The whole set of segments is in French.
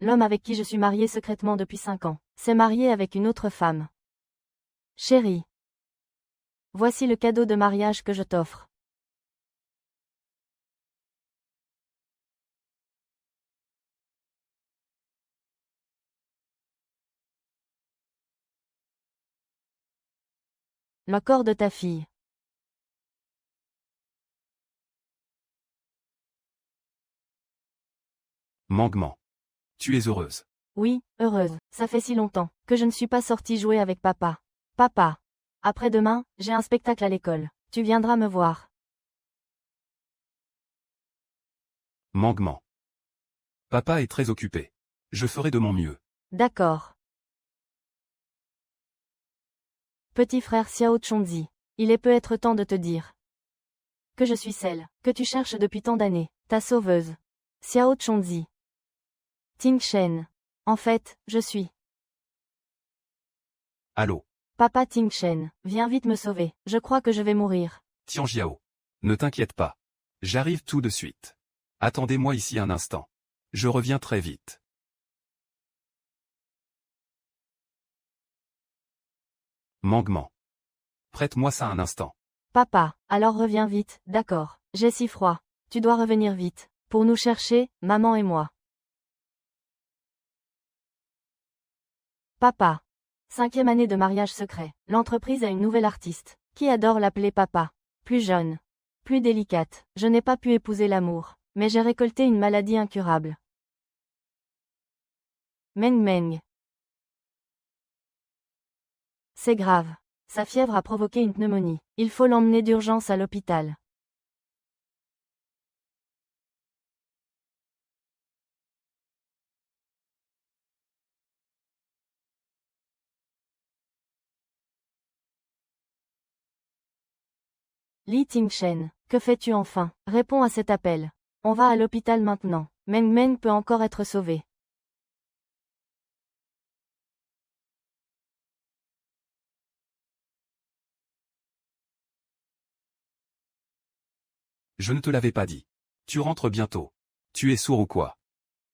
l'homme avec qui je suis mariée secrètement depuis 5 ans, s'est marié avec une autre femme. Chérie. Voici le cadeau de mariage que je t'offre. Le corps de ta fille. Manguement. Tu es heureuse. Oui, heureuse. Ça fait si longtemps que je ne suis pas sortie jouer avec papa. Papa. Après-demain, j'ai un spectacle à l'école. Tu viendras me voir. Manguement. Papa est très occupé. Je ferai de mon mieux. D'accord. Petit frère Xiao Chonzi. Il est peut-être temps de te dire que je suis celle que tu cherches depuis tant d'années, ta sauveuse. Xiao Chonzi. Ting Shen. En fait, je suis. Allô. Papa Ting Shen, viens vite me sauver, je crois que je vais mourir. Tianjiao. Ne t'inquiète pas. J'arrive tout de suite. Attendez-moi ici un instant. Je reviens très vite. Manguement. Prête-moi ça un instant. Papa, alors reviens vite, d'accord, j'ai si froid. Tu dois revenir vite, pour nous chercher, maman et moi. Papa. 5e année de mariage secret. L'entreprise a une nouvelle artiste, qui adore l'appeler papa. Plus jeune. Plus délicate. Je n'ai pas pu épouser l'amour, mais j'ai récolté une maladie incurable. Meng Meng. C'est grave. Sa fièvre a provoqué une pneumonie. Il faut l'emmener d'urgence à l'hôpital. Li Tingshen, que fais-tu enfin? Réponds à cet appel. On va à l'hôpital maintenant. Meng Meng peut encore être sauvé. Je ne te l'avais pas dit. Tu rentres bientôt. Tu es sourd ou quoi?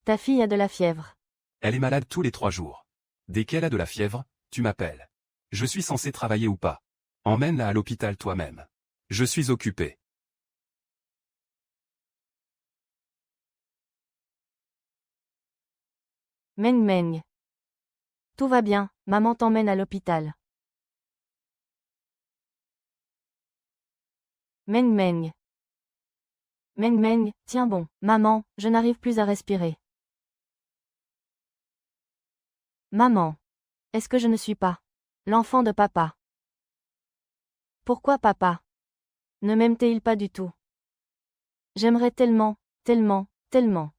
Ta fille a de la fièvre. Elle est malade tous les 3 jours. Dès qu'elle a de la fièvre, tu m'appelles. Je suis censé travailler ou pas? Emmène-la à l'hôpital toi-même. Je suis occupé. Meng Meng. Tout va bien, maman t'emmène à l'hôpital. Meng Meng. Meng Meng, tiens bon, maman, je n'arrive plus à respirer. Maman. Est-ce que je ne suis pas l'enfant de papa? Pourquoi papa ne m'aime-t-il pas du tout? J'aimerais tellement, tellement, tellement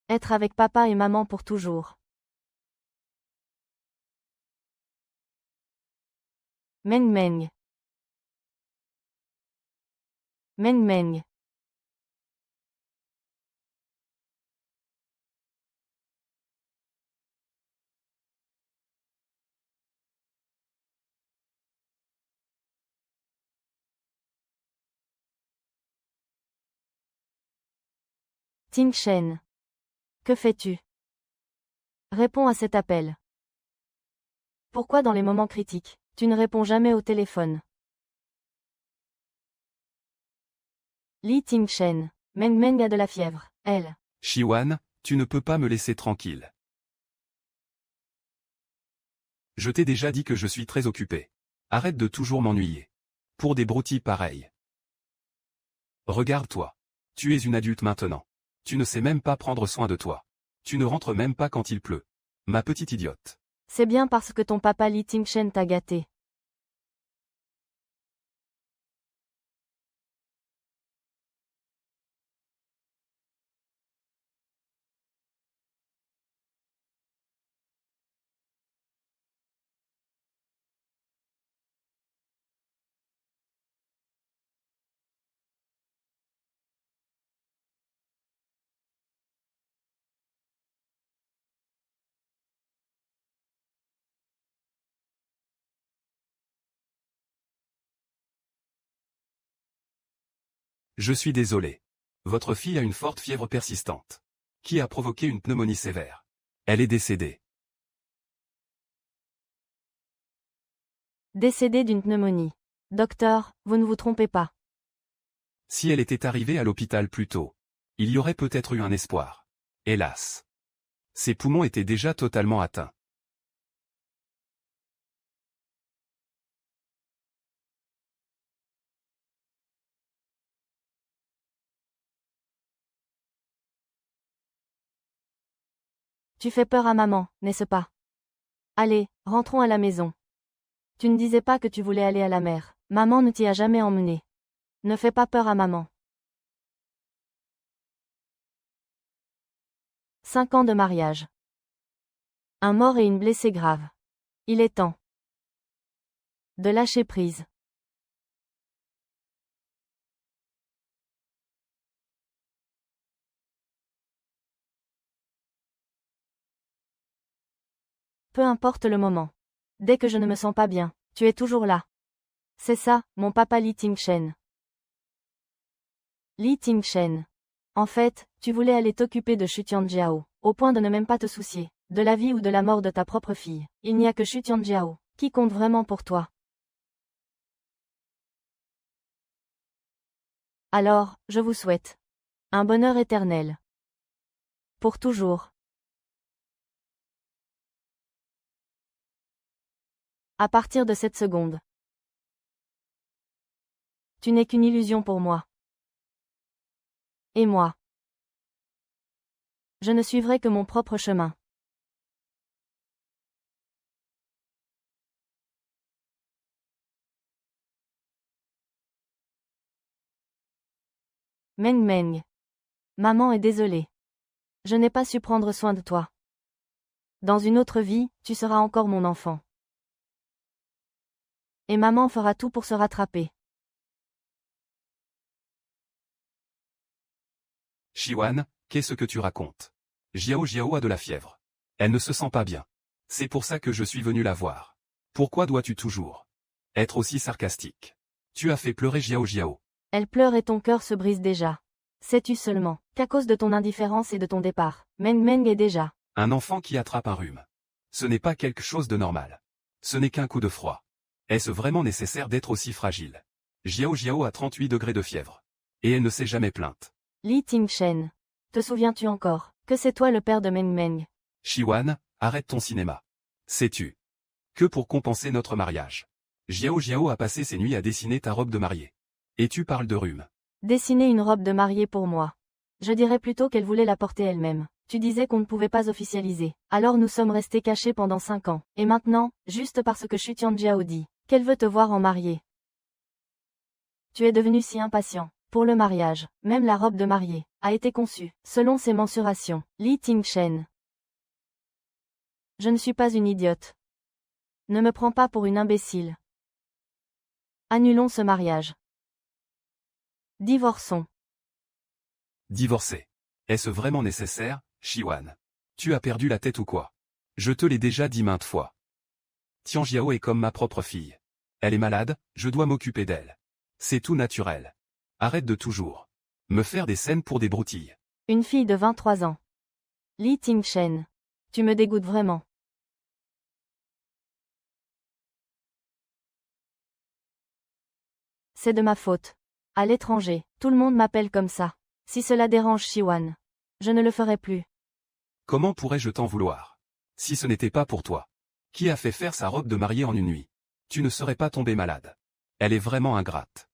être avec papa et maman pour toujours. Meng Meng. Meng Meng. Ting Shen. Que fais-tu? Réponds à cet appel. Pourquoi dans les moments critiques, tu ne réponds jamais au téléphone? Li Ting Shen. Meng Meng a de la fièvre, elle. Shiwan, tu ne peux pas me laisser tranquille. Je t'ai déjà dit que je suis très occupé. Arrête de toujours m'ennuyer. Pour des broutilles pareilles. Regarde-toi. Tu es une adulte maintenant. Tu ne sais même pas prendre soin de toi. Tu ne rentres même pas quand il pleut. Ma petite idiote. C'est bien parce que ton papa Li Ting Shen t'a gâté. Je suis désolé. Votre fille a une forte fièvre persistante. qui a provoqué une pneumonie sévère. Elle est décédée. Décédée d'une pneumonie. Docteur, vous ne vous trompez pas. Si elle était arrivée à l'hôpital plus tôt, il y aurait peut-être eu un espoir. Hélas. Ses poumons étaient déjà totalement atteints. Tu fais peur à maman, n'est-ce pas? Allez, rentrons à la maison. Tu ne disais pas que tu voulais aller à la mer. Maman ne t'y a jamais emmené. Ne fais pas peur à maman. 5 ans de mariage. Un mort et une blessée grave. Il est temps de lâcher prise. Peu importe le moment. Dès que je ne me sens pas bien, tu es toujours là. C'est ça, mon papa Li Tingchen. Li Tingchen. En fait, tu voulais aller t'occuper de Shu Tianjiao, au point de ne même pas te soucier de la vie ou de la mort de ta propre fille. Il n'y a que Shu Tianjiao qui compte vraiment pour toi. Alors, je vous souhaite un bonheur éternel. Pour toujours. À partir de cette seconde. Tu n'es qu'une illusion pour moi. Et moi. Je ne suivrai que mon propre chemin. Meng Meng. Maman est désolée. Je n'ai pas su prendre soin de toi. Dans une autre vie, tu seras encore mon enfant. Et maman fera tout pour se rattraper. Shiwan, qu'est-ce que tu racontes? Jiao Jiao a de la fièvre. Elle ne se sent pas bien. C'est pour ça que je suis venu la voir. Pourquoi dois-tu toujours être aussi sarcastique? Tu as fait pleurer Jiao Jiao. Elle pleure et ton cœur se brise déjà. Sais-tu seulement qu'à cause de ton indifférence et de ton départ, Meng Meng est déjà Un enfant qui attrape un rhume. Ce n'est pas quelque chose de normal. Ce n'est qu'un coup de froid. Est-ce vraiment nécessaire d'être aussi fragile? Jiao Jiao a 38 degrés de fièvre. Et elle ne s'est jamais plainte. Li Tingchen. Te souviens-tu encore que c'est toi le père de Meng Meng? Shiwan, arrête ton cinéma. Sais-tu que pour compenser notre mariage, Jiao Jiao a passé ses nuits à dessiner ta robe de mariée. Et tu parles de rhume. Dessiner une robe de mariée pour moi. Je dirais plutôt qu'elle voulait la porter elle-même. Tu disais qu'on ne pouvait pas officialiser. Alors nous sommes restés cachés pendant 5 ans. Et maintenant, juste parce que Shu Tianjiao dit qu'elle veut te voir en mariée. Tu es devenu si impatient. Pour le mariage, même la robe de mariée a été conçue selon ses mensurations. Li Tingchen. Je ne suis pas une idiote. Ne me prends pas pour une imbécile. Annulons ce mariage. Divorçons. Divorcer. Est-ce vraiment nécessaire, Shiwan? Tu as perdu la tête ou quoi? Je te l'ai déjà dit maintes fois. Tianjiao est comme ma propre fille. Elle est malade, je dois m'occuper d'elle. C'est tout naturel. Arrête de toujours me faire des scènes pour des broutilles. Une fille de 23 ans. Li Tingchen. Tu me dégoûtes vraiment. C'est de ma faute. À l'étranger, tout le monde m'appelle comme ça. Si cela dérange Shiwan, je ne le ferai plus. Comment pourrais-je t'en vouloir? Si ce n'était pas pour toi. Qui a fait faire sa robe de mariée en une nuit? Tu ne serais pas tombé malade. Elle est vraiment ingrate.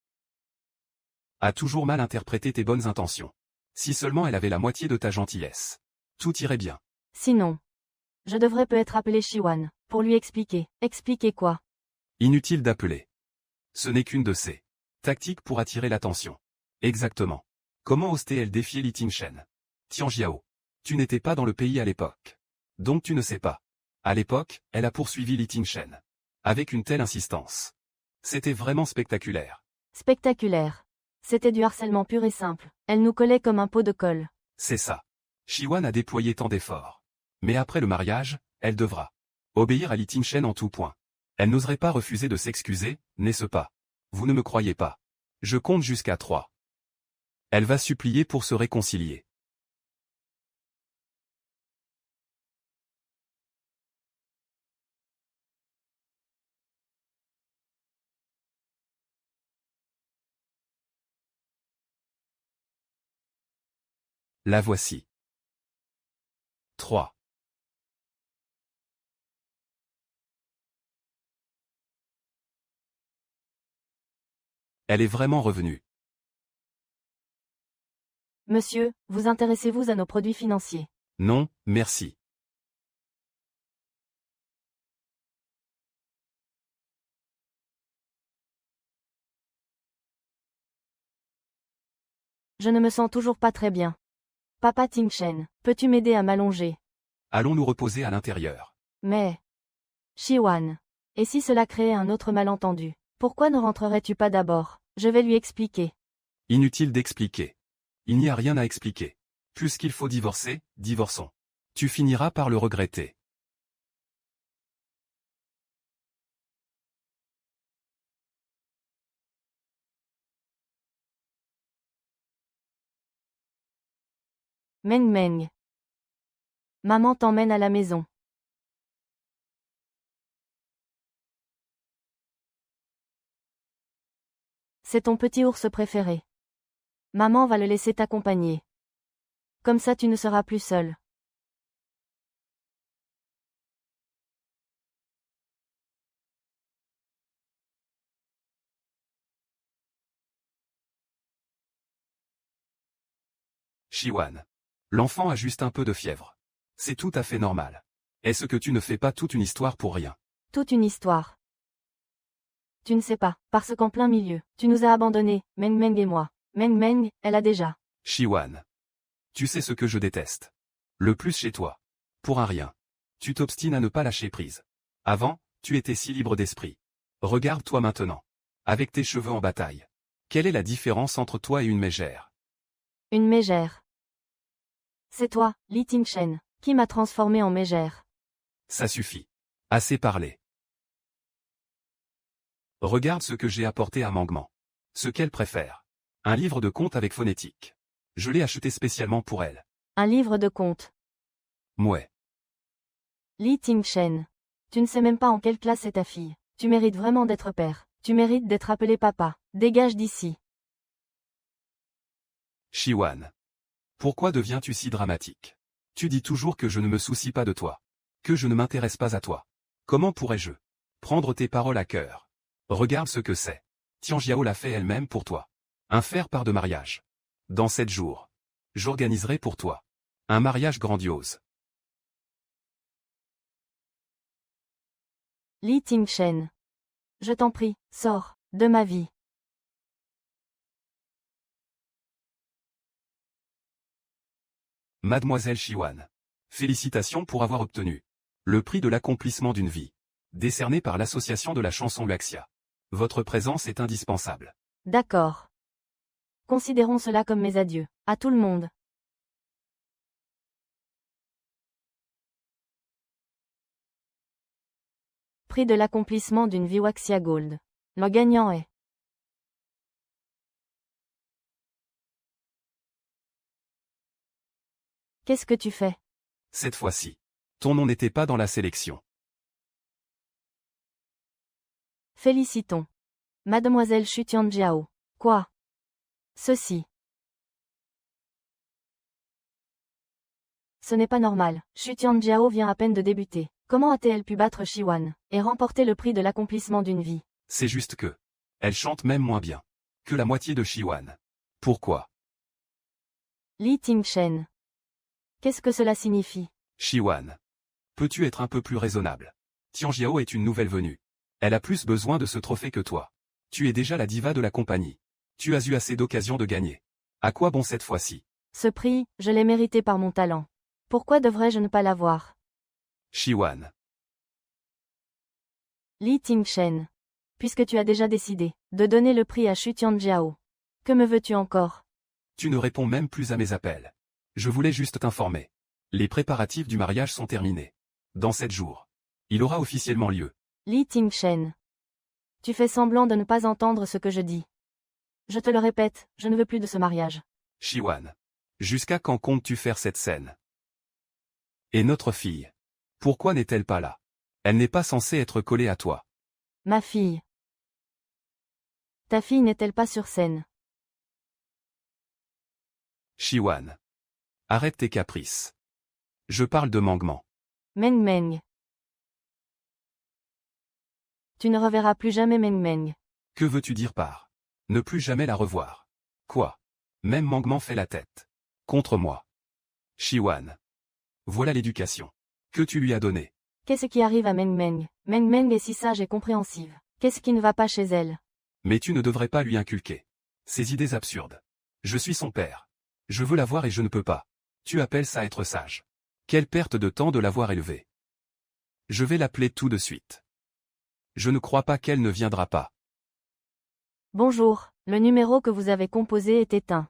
A toujours mal interprété tes bonnes intentions. Si seulement elle avait la moitié de ta gentillesse. Tout irait bien. Sinon, je devrais peut-être appeler Shiwan, pour lui expliquer. Expliquer quoi? Inutile d'appeler. Ce n'est qu'une de ces tactiques pour attirer l'attention. Exactement. Comment osait-elle défier Li Tingchen? Tianjiao. Tu n'étais pas dans le pays à l'époque. Donc tu ne sais pas. À l'époque, elle a poursuivi Li Tingchen. Avec une telle insistance. C'était vraiment spectaculaire. Spectaculaire. C'était du harcèlement pur et simple. Elle nous collait comme un pot de colle. C'est ça. Shiwan a déployé tant d'efforts. Mais après le mariage, elle devra obéir à Li Tingchen en tout point. Elle n'oserait pas refuser de s'excuser, n'est-ce pas? Vous ne me croyez pas. Je compte jusqu'à 3. Elle va supplier pour se réconcilier. La voici. 3. Elle est vraiment revenue. Monsieur, vous intéressez-vous à nos produits financiers? Non, merci. Je ne me sens toujours pas très bien. Papa Ting-Shen, peux-tu m'aider à m'allonger? Allons nous reposer à l'intérieur. Mais... Shi-Wan. Et si cela créait un autre malentendu? Pourquoi ne rentrerais-tu pas d'abord? Je vais lui expliquer. Inutile d'expliquer. Il n'y a rien à expliquer. Puisqu'il faut divorcer, divorçons. Tu finiras par le regretter. Meng Meng. Maman t'emmène à la maison. C'est ton petit ours préféré. Maman va le laisser t'accompagner. Comme ça tu ne seras plus seul. Shi-Wan. L'enfant a juste un peu de fièvre. C'est tout à fait normal. Est-ce que tu ne fais pas toute une histoire pour rien? Toute une histoire. Tu ne sais pas, parce qu'en plein milieu, tu nous as abandonnés, Meng Meng et moi. Meng Meng, elle a déjà. Shi-Wan. Tu sais ce que je déteste. Le plus chez toi. Pour un rien. Tu t'obstines à ne pas lâcher prise. Avant, tu étais si libre d'esprit. Regarde-toi maintenant. Avec tes cheveux en bataille. Quelle est la différence entre toi et une mégère? Une mégère. C'est toi, Li Ting-Shen, qui m'a transformé en mégère. Ça suffit. Assez parlé. Regarde ce que j'ai apporté à Mangman. Ce qu'elle préfère. Un livre de contes avec phonétique. Je l'ai acheté spécialement pour elle. Un livre de contes. Mouais. Li Ting-Shen. Tu ne sais même pas en quelle classe est ta fille. Tu mérites vraiment d'être père. Tu mérites d'être appelé papa. Dégage d'ici. Shi-Wan. Pourquoi deviens-tu si dramatique? Tu dis toujours que je ne me soucie pas de toi. Que je ne m'intéresse pas à toi. Comment pourrais-je prendre tes paroles à cœur? Regarde ce que c'est. Tianjiao l'a fait elle-même pour toi. Un faire-part de mariage. Dans 7 jours. J'organiserai pour toi. Un mariage grandiose. Li Ting-Shen. Je t'en prie, sors de ma vie. Mademoiselle Shi-Wan. Félicitations pour avoir obtenu le prix de l'accomplissement d'une vie. Décerné par l'association de la chanson Luaxia. Votre présence est indispensable. D'accord. Considérons cela comme mes adieux. À tout le monde. Prix de l'accomplissement d'une vie Waxia Gold. Le gagnant est... Qu'est-ce que tu fais? Cette fois-ci. Ton nom n'était pas dans la sélection. Félicitons. Mademoiselle Xu Tianjiao. Quoi? Ceci. Ce n'est pas normal. Xu Tianjiao vient à peine de débuter. Comment a-t-elle pu battre Shi-Wan et remporter le prix de l'accomplissement d'une vie? C'est juste que. Elle chante même moins bien que la moitié de Shi-Wan. Pourquoi? Li Ting-Shen. Qu'est-ce que cela signifie? Shi-Wan. Peux-tu être un peu plus raisonnable? Tianjiao est une nouvelle venue. Elle a plus besoin de ce trophée que toi. Tu es déjà la diva de la compagnie. Tu as eu assez d'occasions de gagner. À quoi bon cette fois-ci? Ce prix, je l'ai mérité par mon talent. Pourquoi devrais-je ne pas l'avoir? Shi-Wan. Li Ting-Shen. Puisque tu as déjà décidé de donner le prix à Xu Tianjiao. Que me veux-tu encore? Tu ne réponds même plus à mes appels. Je voulais juste t'informer. Les préparatifs du mariage sont terminés. Dans 7 jours. Il aura officiellement lieu. Li Ting-Shen. Tu fais semblant de ne pas entendre ce que je dis. Je te le répète, je ne veux plus de ce mariage. Shi-Wan. Jusqu'à quand comptes-tu faire cette scène? Et notre fille? Pourquoi n'est-elle pas là? Elle n'est pas censée être collée à toi. Ma fille. Ta fille n'est-elle pas sur scène? Shi-Wan. Arrête tes caprices. Je parle de Mengmeng. Meng Meng. Tu ne reverras plus jamais Meng Meng. Que veux-tu dire par ne plus jamais la revoir? Quoi? Même Mengmeng fait la tête. Contre moi. Shiwan. Voilà l'éducation que tu lui as donnée. Qu'est-ce qui arrive à Meng Meng? Meng Meng est si sage et compréhensive. Qu'est-ce qui ne va pas chez elle? Mais tu ne devrais pas lui inculquer ces idées absurdes. Je suis son père. Je veux la voir et je ne peux pas. Tu appelles ça être sage? Quelle perte de temps de l'avoir élevée. Je vais l'appeler tout de suite. Je ne crois pas qu'elle ne viendra pas. Bonjour, le numéro que vous avez composé est éteint.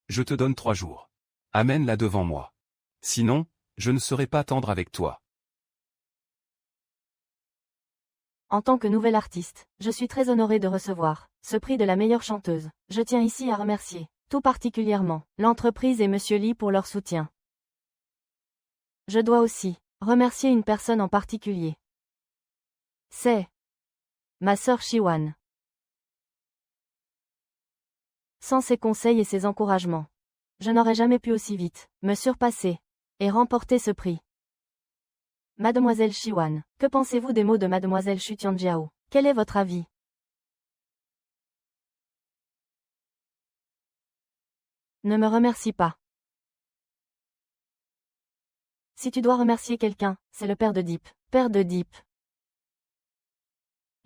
Je te donne 3 jours. Amène-la devant moi. Sinon, je ne serai pas tendre avec toi. En tant que nouvelle artiste, je suis très honorée de recevoir ce prix de la meilleure chanteuse. Je tiens ici à remercier, tout particulièrement, l'entreprise et Monsieur Lee pour leur soutien. Je dois aussi remercier une personne en particulier. C'est ma sœur Shiwan. Sans ses conseils et ses encouragements, je n'aurais jamais pu aussi vite me surpasser et remporter ce prix. Mademoiselle Shiwan, que pensez-vous des mots de Mademoiselle Xu Tianjiao? Quel est votre avis? Ne me remercie pas. Si tu dois remercier quelqu'un, c'est le père de Deep. Père de Deep.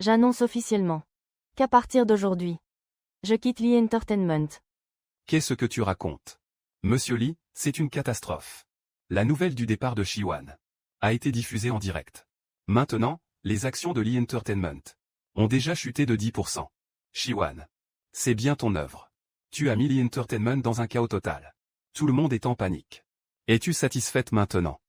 J'annonce officiellement qu'à partir d'aujourd'hui, je quitte Lee Entertainment. Qu'est-ce que tu racontes? Monsieur Lee, c'est une catastrophe. La nouvelle du départ de Shiwan a été diffusée en direct. Maintenant, les actions de Lee Entertainment ont déjà chuté de 10%. Shiwan, c'est bien ton œuvre. Tu as mis Lee Entertainment dans un chaos total. Tout le monde est en panique. Es-tu satisfaite maintenant?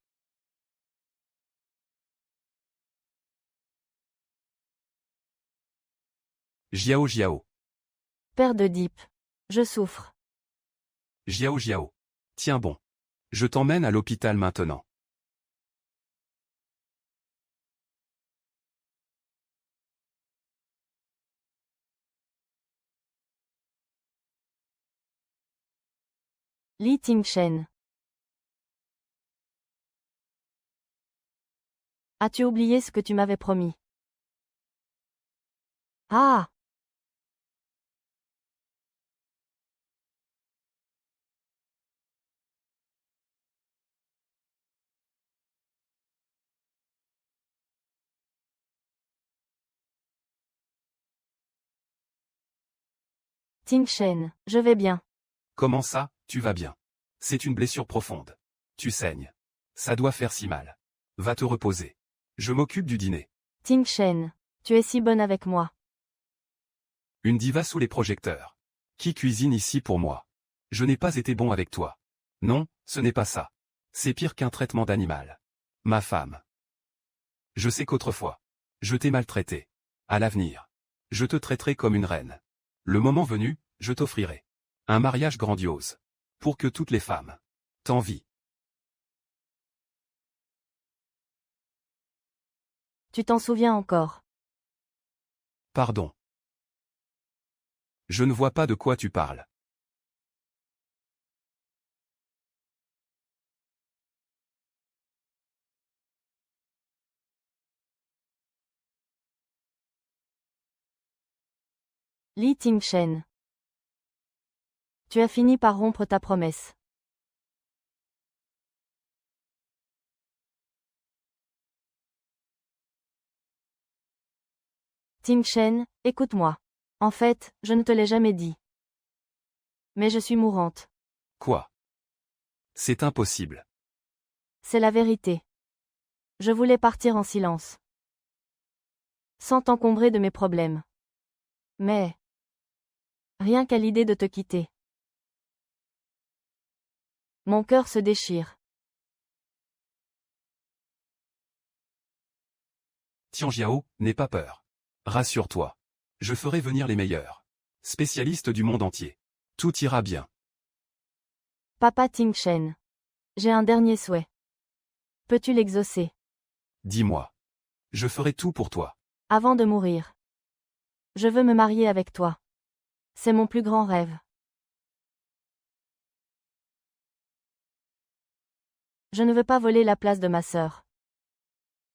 Jiao. Père de Deep. Je souffre. Jiao. Tiens bon. Je t'emmène à l'hôpital maintenant. Li Tingchen. As-tu oublié ce que tu m'avais promis? Ah! Tingchen, je vais bien. Comment ça, tu vas bien? C'est une blessure profonde. Tu saignes. Ça doit faire si mal. Va te reposer. Je m'occupe du dîner. Tingchen, tu es si bonne avec moi. Une diva sous les projecteurs. Qui cuisine ici pour moi? Je n'ai pas été bon avec toi. Non, ce n'est pas ça. C'est pire qu'un traitement d'animal. Ma femme. Je sais qu'autrefois, je t'ai maltraité. À l'avenir, je te traiterai comme une reine. Le moment venu, je t'offrirai un mariage grandiose. Pour que toutes les femmes t'envient. Tu t'en souviens encore? Pardon. Je ne vois pas de quoi tu parles. Li Tingchen. Tu as fini par rompre ta promesse. Tingchen, écoute-moi. En fait, je ne te l'ai jamais dit. Mais je suis mourante. Quoi? C'est impossible. C'est la vérité. Je voulais partir en silence. Sans t'encombrer de mes problèmes. Mais rien qu'à l'idée de te quitter, mon cœur se déchire. Tianjiao, n'aie pas peur. Rassure-toi. Je ferai venir les meilleurs spécialistes du monde entier. Tout ira bien. Papa Tingchen. J'ai un dernier souhait. Peux-tu l'exaucer? Dis-moi. Je ferai tout pour toi. Avant de mourir. Je veux me marier avec toi. C'est mon plus grand rêve. Je ne veux pas voler la place de ma sœur.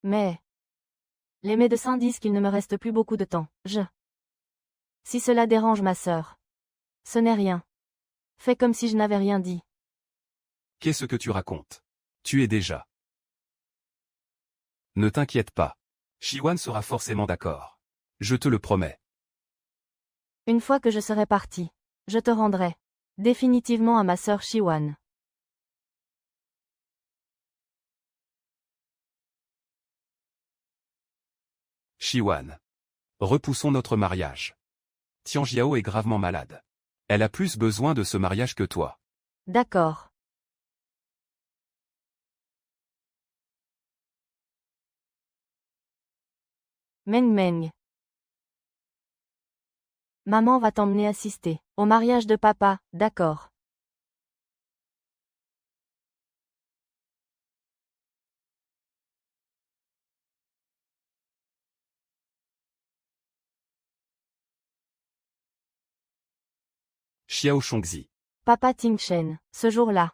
Mais les médecins disent qu'il ne me reste plus beaucoup de temps. Si cela dérange ma sœur, ce n'est rien. Fais comme si je n'avais rien dit. Qu'est-ce que tu racontes? Tu es déjà. Ne t'inquiète pas. Shiwan sera forcément d'accord. Je te le promets. Une fois que je serai parti, je te rendrai définitivement à ma sœur Shiwan. Shiwan. Repoussons notre mariage. Tianjiao est gravement malade. Elle a plus besoin de ce mariage que toi. D'accord. Meng Meng. Maman va t'emmener assister au mariage de papa, d'accord. Xiao Shongzi. Papa Tingchen, ce jour-là.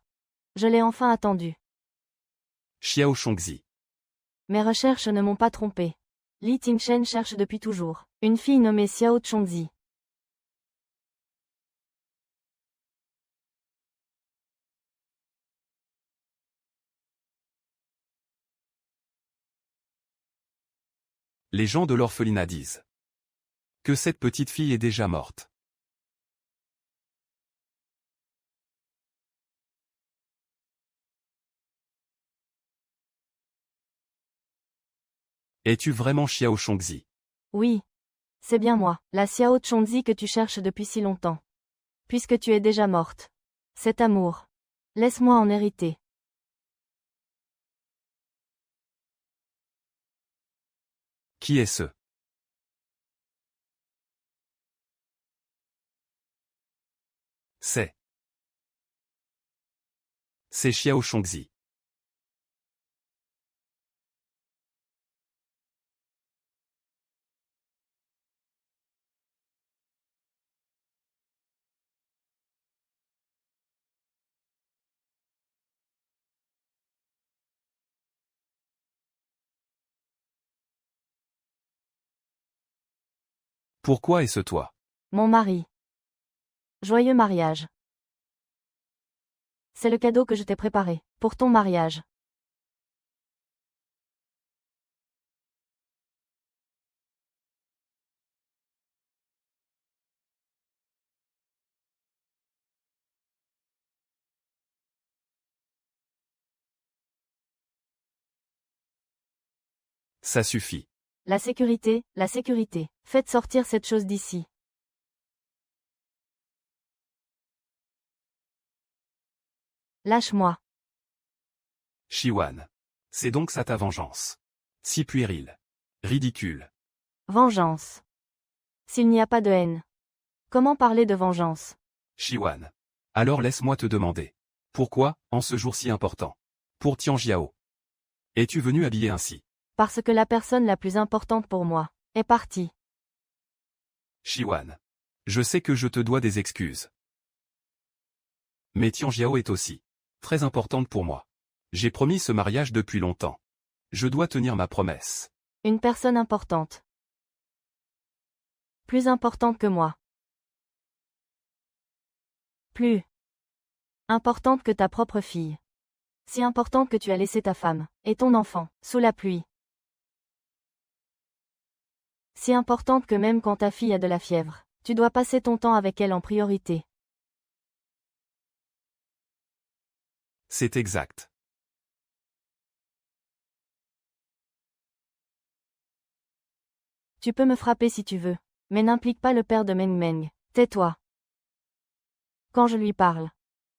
Je l'ai enfin attendu. Xiao Shongzi. Mes recherches ne m'ont pas trompé. Li Tingchen cherche depuis toujours une fille nommée Xiao Chongzi. Les gens de l'orphelinat disent que cette petite fille est déjà morte. Es-tu vraiment Xiao Shongzi? Oui. C'est bien moi, la Xiao Chongzi que tu cherches depuis si longtemps. Puisque tu es déjà morte. Cet amour. Laisse-moi en hériter. Qui est ce? C'est Xiao Shongzi. Pourquoi est-ce toi? Mon mari. Joyeux mariage. C'est le cadeau que je t'ai préparé, pour ton mariage. Ça suffit. La sécurité, la sécurité. Faites sortir cette chose d'ici. Lâche-moi. Shiwan. C'est donc ça ta vengeance. Si puéril. Ridicule. Vengeance. S'il n'y a pas de haine. Comment parler de vengeance? Shiwan. Alors laisse-moi te demander. Pourquoi, en ce jour si important? Pour Tianjiao. Es-tu venu habillé ainsi? Parce que la personne la plus importante pour moi est partie. Shiwan. Je sais que je te dois des excuses. Mais Tianjiao est aussi très importante pour moi. J'ai promis ce mariage depuis longtemps. Je dois tenir ma promesse. Une personne importante. Plus importante que moi. Plus importante que ta propre fille. Si importante que tu as laissé ta femme et ton enfant sous la pluie. Si importante que même quand ta fille a de la fièvre, tu dois passer ton temps avec elle en priorité. C'est exact. Tu peux me frapper si tu veux, mais n'implique pas le père de Meng Meng. Tais-toi. Quand je lui parle.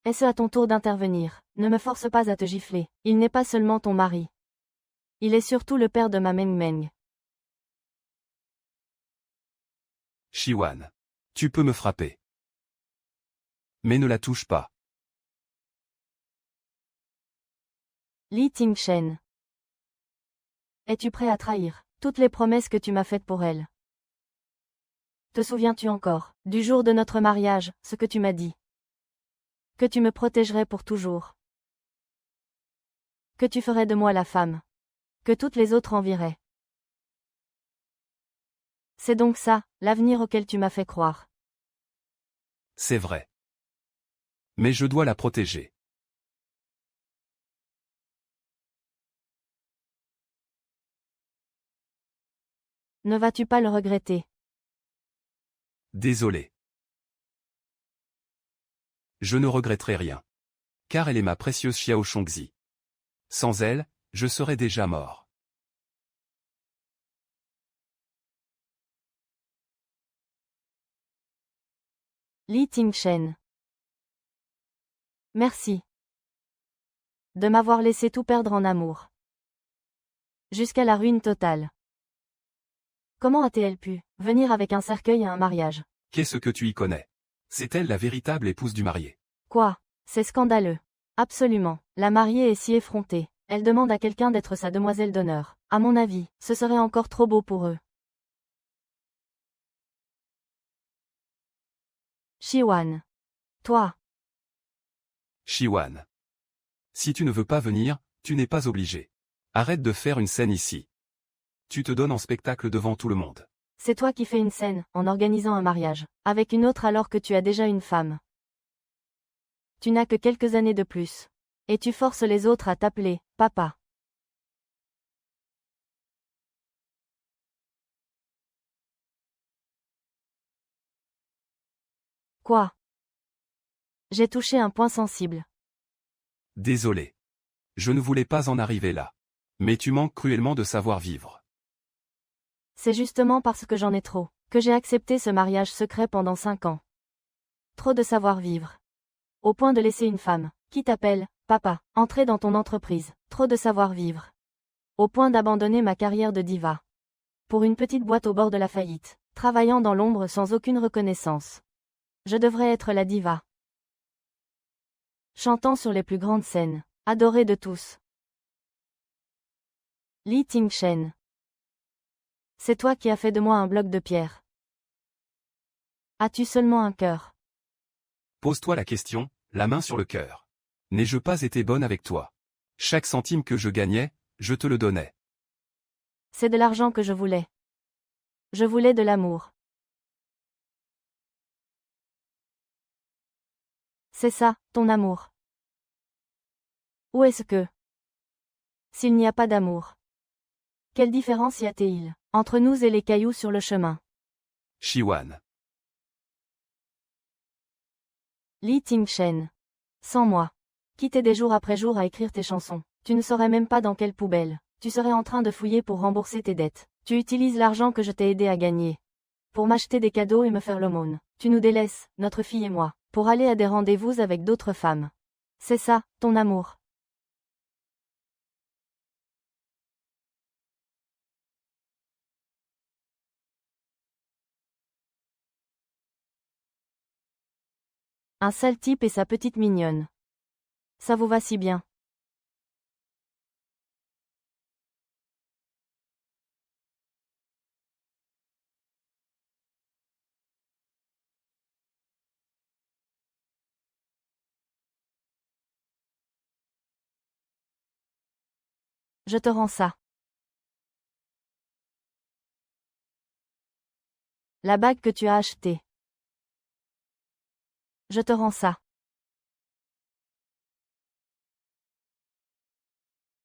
Est-ce à ton tour d'intervenir? Ne me force pas à te gifler. Il n'est pas seulement ton mari. Il est surtout le père de ma Meng Meng. Shiwan. Tu peux me frapper. Mais ne la touche pas. Li Tingchen. Es-tu prêt à trahir toutes les promesses que tu m'as faites pour elle? Te souviens-tu encore, du jour de notre mariage, ce que tu m'as dit? Que tu me protégerais pour toujours. Que tu ferais de moi la femme que toutes les autres envieraient. C'est donc ça, l'avenir auquel tu m'as fait croire. C'est vrai. Mais je dois la protéger. Ne vas-tu pas le regretter? Désolé. Je ne regretterai rien. Car elle est ma précieuse Xiao Shongzi. Sans elle, je serais déjà mort. Li Tingchen. Merci. De m'avoir laissé tout perdre en amour. Jusqu'à la ruine totale. Comment a-t-elle pu venir avec un cercueil à un mariage? Qu'est-ce que tu y connais? C'est elle la véritable épouse du marié. Quoi? C'est scandaleux. Absolument. La mariée est si effrontée. Elle demande à quelqu'un d'être sa demoiselle d'honneur. À mon avis, ce serait encore trop beau pour eux. Shiwan. Toi. Shiwan. Si tu ne veux pas venir, tu n'es pas obligé. Arrête de faire une scène ici. Tu te donnes en spectacle devant tout le monde. C'est toi qui fais une scène, en organisant un mariage, avec une autre alors que tu as déjà une femme. Tu n'as que quelques années de plus. Et tu forces les autres à t'appeler, papa. Quoi? J'ai touché un point sensible. Désolé. Je ne voulais pas en arriver là. Mais tu manques cruellement de savoir vivre. C'est justement parce que j'en ai trop, que j'ai accepté ce mariage secret pendant 5 ans. Trop de savoir-vivre. Au point de laisser une femme, qui t'appelle, papa, entrer dans ton entreprise. Trop de savoir-vivre. Au point d'abandonner ma carrière de diva. Pour une petite boîte au bord de la faillite, travaillant dans l'ombre sans aucune reconnaissance. Je devrais être la diva. Chantant sur les plus grandes scènes, adorée de tous. Li Tingchen. C'est toi qui as fait de moi un bloc de pierre. As-tu seulement un cœur? Pose-toi la question, la main sur le cœur. N'ai-je pas été bonne avec toi? Chaque centime que je gagnais, je te le donnais. C'est de l'argent que je voulais. Je voulais de l'amour. C'est ça, ton amour. Où est-ce que? S'il n'y a pas d'amour. Quelle différence y a-t-il entre nous et les cailloux sur le chemin? Shiwan. Li Tingchen. Sans moi. Qui t'aidais jour après jour à écrire tes chansons. Tu ne saurais même pas dans quelle poubelle. Tu serais en train de fouiller pour rembourser tes dettes. Tu utilises l'argent que je t'ai aidé à gagner. Pour m'acheter des cadeaux et me faire l'aumône. Tu nous délaisses, notre fille et moi, pour aller à des rendez-vous avec d'autres femmes. C'est ça, ton amour. Un sale type et sa petite mignonne. Ça vous va si bien. Je te rends ça. La bague que tu as achetée. Je te rends ça.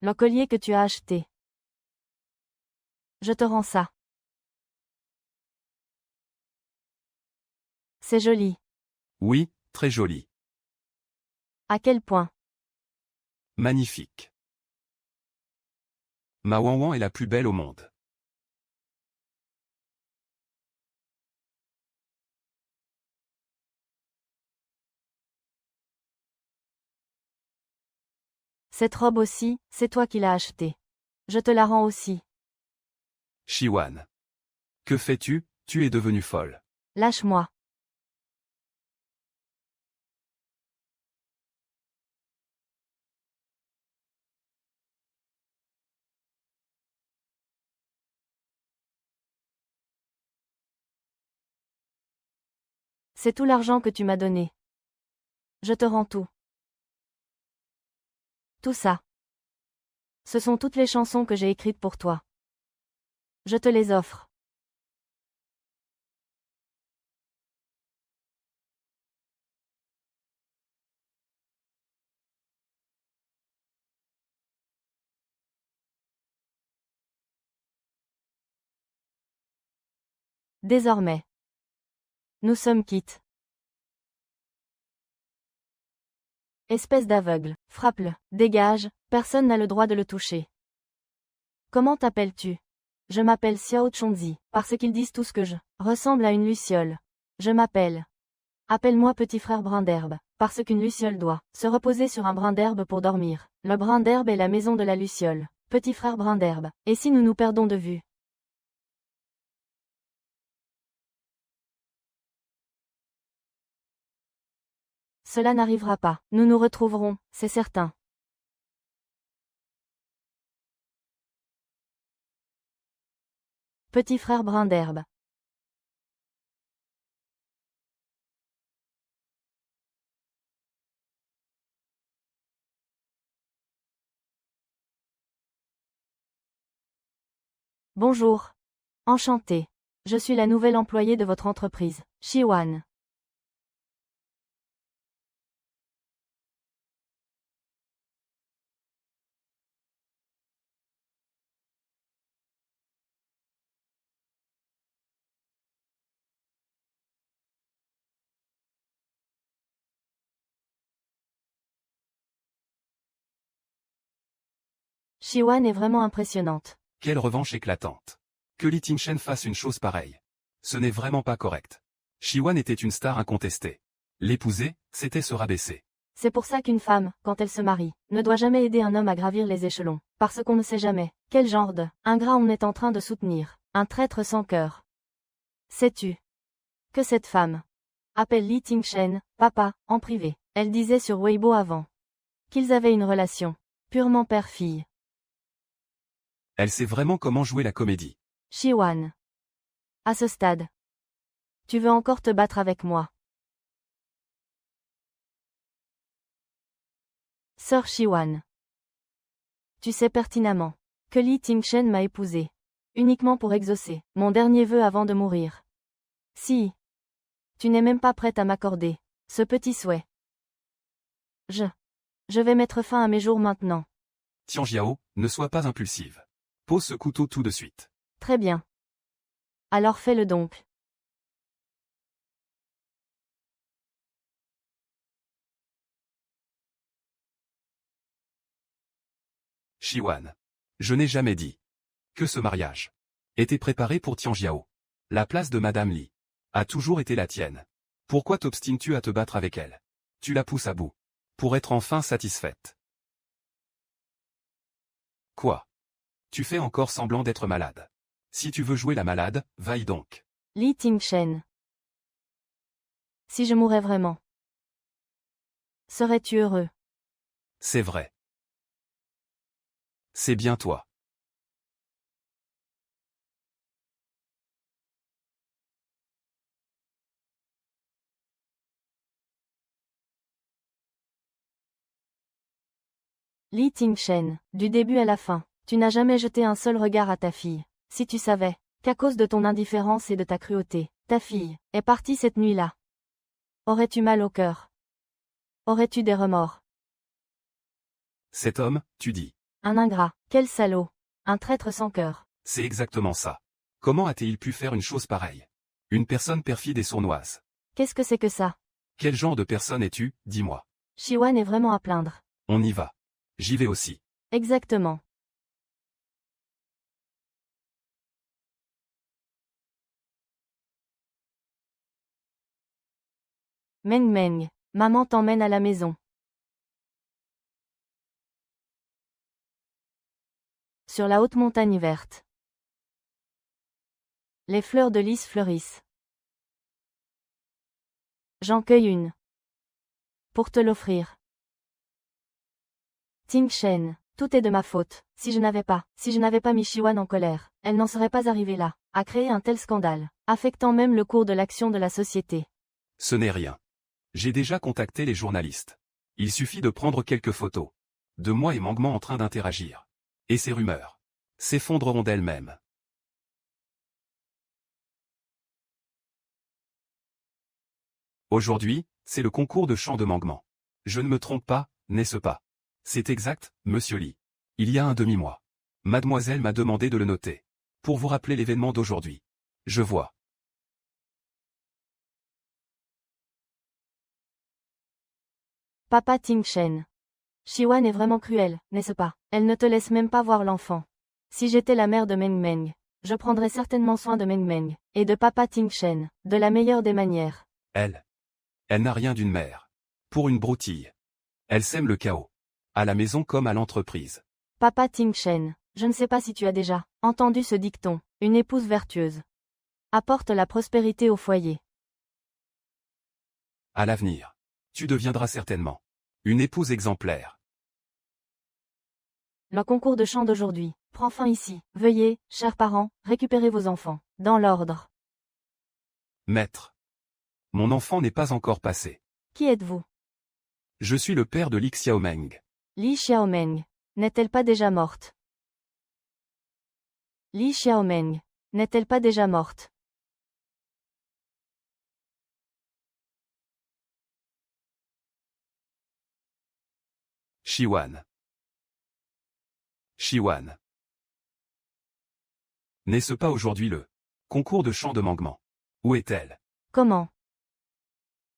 Le collier que tu as acheté. Je te rends ça. C'est joli. Oui, très joli. À quel point? Magnifique. Ma Wanwan est la plus belle au monde. Cette robe aussi, c'est toi qui l'as achetée. Je te la rends aussi. Shiwan. Que fais-tu? Tu es devenue folle. Lâche-moi. C'est tout l'argent que tu m'as donné. Je te rends tout. Tout ça. Ce sont toutes les chansons que j'ai écrites pour toi. Je te les offre. Désormais. Nous sommes quittes. Espèce d'aveugle, frappe-le, dégage, personne n'a le droit de le toucher. Comment t'appelles-tu? Je m'appelle Xiao Chonzi, parce qu'ils disent tous que je ressemble à une luciole. Je m'appelle. Appelle-moi petit frère brin d'herbe, parce qu'une luciole doit se reposer sur un brin d'herbe pour dormir. Le brin d'herbe est la maison de la luciole. Petit frère brin d'herbe. Et si nous nous perdons de vue? Cela n'arrivera pas. Nous nous retrouverons, c'est certain. Petit frère brin d'herbe. Bonjour. Enchanté. Je suis la nouvelle employée de votre entreprise, Shiwan. Shiwan est vraiment impressionnante. Quelle revanche éclatante. Que Li Tingchen fasse une chose pareille. Ce n'est vraiment pas correct. Shiwan était une star incontestée. L'épouser, c'était se rabaisser. C'est pour ça qu'une femme, quand elle se marie, ne doit jamais aider un homme à gravir les échelons, parce qu'on ne sait jamais quel genre de ingrat on est en train de soutenir, un traître sans cœur. Sais-tu que cette femme appelle Li Tingchen, papa, en privé. Elle disait sur Weibo avant qu'ils avaient une relation purement père-fille. Elle sait vraiment comment jouer la comédie. Shiwan. À ce stade, tu veux encore te battre avec moi? Sœur Shiwan. Tu sais pertinemment que Li Tingchen m'a épousée uniquement pour exaucer mon dernier vœu avant de mourir. Si tu n'es même pas prête à m'accorder ce petit souhait, je vais mettre fin à mes jours maintenant. Tian Jiao, ne sois pas impulsive. Pose ce couteau tout de suite. Très bien. Alors fais-le donc. Shiwan. Je n'ai jamais dit que ce mariage était préparé pour Tian Jiao. La place de Madame Li a toujours été la tienne. Pourquoi t'obstines-tu à te battre avec elle? Tu la pousses à bout. Pour être enfin satisfaite. Quoi? Tu fais encore semblant d'être malade. Si tu veux jouer la malade, vaille donc. Li Tingchen. Si je mourais vraiment, serais-tu heureux? C'est vrai. C'est bien toi. Li Tingchen, du début à la fin, tu n'as jamais jeté un seul regard à ta fille. Si tu savais qu'à cause de ton indifférence et de ta cruauté, ta fille est partie cette nuit-là. Aurais-tu mal au cœur? Aurais-tu des remords? Cet homme, tu dis. Un ingrat, quel salaud, un traître sans cœur. C'est exactement ça. Comment a-t-il pu faire une chose pareille? Une personne perfide et sournoise. Qu'est-ce que c'est que ça? Quel genre de personne es-tu, dis-moi? Shiwan est vraiment à plaindre. On y va. J'y vais aussi. Exactement. Meng Meng, maman t'emmène à la maison. Sur la haute montagne verte. Les fleurs de lys fleurissent. J'en cueille une. Pour te l'offrir. Tingchen, tout est de ma faute. Si je n'avais pas mis Shiwan en colère, elle n'en serait pas arrivée là, à créer un tel scandale, affectant même le cours de l'action de la société. Ce n'est rien. J'ai déjà contacté les journalistes. Il suffit de prendre quelques photos de moi et Mangman en train d'interagir. Et ces rumeurs s'effondreront d'elles-mêmes. Aujourd'hui, c'est le concours de chant de Mangement. Je ne me trompe pas, n'est-ce pas? C'est exact, monsieur Lee. Il y a un demi-mois. Mademoiselle m'a demandé de le noter. Pour vous rappeler l'événement d'aujourd'hui. Je vois. Papa Ting-shen. Shiwan est vraiment cruelle, n'est-ce pas? Elle ne te laisse même pas voir l'enfant. Si j'étais la mère de Meng Meng, je prendrais certainement soin de Meng Meng, et de Papa Ting-shen, de la meilleure des manières. Elle n'a rien d'une mère. Pour une broutille. Elle sème le chaos. À la maison comme à l'entreprise. Papa Ting-shen, je ne sais pas si tu as déjà entendu ce dicton, une épouse vertueuse apporte la prospérité au foyer. À l'avenir. Tu deviendras certainement une épouse exemplaire. Le concours de chant d'aujourd'hui prend fin ici. Veuillez, chers parents, récupérer vos enfants, dans l'ordre. Maître. Mon enfant n'est pas encore passé. Qui êtes-vous? Je suis le père de Li Xiaomeng. Li Xiaomeng. N'est-elle pas déjà morte? Li Xiaomeng. N'est-elle pas déjà morte? Shiwan. Shiwan. N'est-ce pas aujourd'hui le concours de chant de Mangement? Où est-elle? Comment?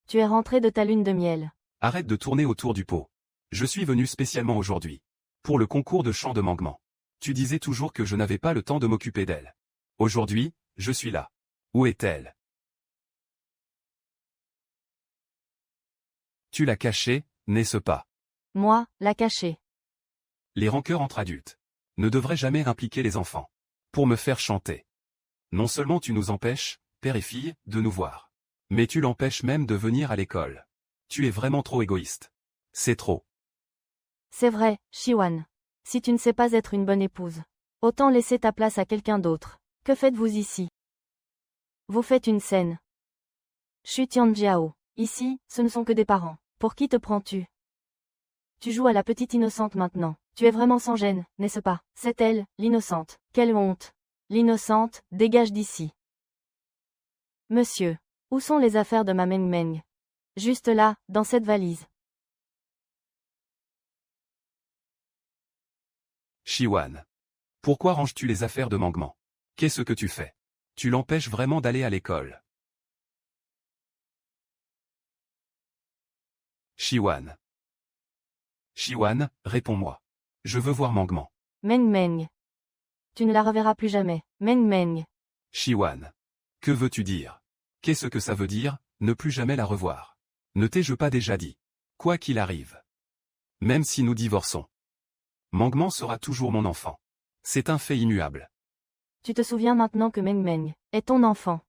Tu es rentré de ta lune de miel. Arrête de tourner autour du pot. Je suis venu spécialement aujourd'hui. Pour le concours de chant de Mangement. Tu disais toujours que je n'avais pas le temps de m'occuper d'elle. Aujourd'hui, je suis là. Où est-elle? Tu l'as cachée, n'est-ce pas? Moi, la cachée. Les rancœurs entre adultes ne devraient jamais impliquer les enfants. Pour me faire chanter. Non seulement tu nous empêches, père et fille, de nous voir. Mais tu l'empêches même de venir à l'école. Tu es vraiment trop égoïste. C'est trop. C'est vrai, Shiwan. Si tu ne sais pas être une bonne épouse, autant laisser ta place à quelqu'un d'autre. Que faites-vous ici? Vous faites une scène. Xu Tianjiao. Ici, ce ne sont que des parents. Pour qui te prends-tu? Tu joues à la petite innocente maintenant. Tu es vraiment sans gêne, n'est-ce pas? C'est elle, l'innocente. Quelle honte. L'innocente, dégage d'ici. Monsieur, où sont les affaires de ma Meng Meng? Juste là, dans cette valise. Shiwan. Pourquoi ranges-tu les affaires de Mangement? Qu'est-ce que tu fais? Tu l'empêches vraiment d'aller à l'école. Shiwan. Shiwan, réponds-moi. Je veux voir Mangement. Meng Meng. Tu ne la reverras plus jamais. Meng Meng. Shiwan. Que veux-tu dire? Qu'est-ce que ça veut dire, ne plus jamais la revoir? Ne t'ai-je pas déjà dit? Quoi qu'il arrive. Même si nous divorçons. Mangement sera toujours mon enfant. C'est un fait immuable. Tu te souviens maintenant que Meng Meng est ton enfant.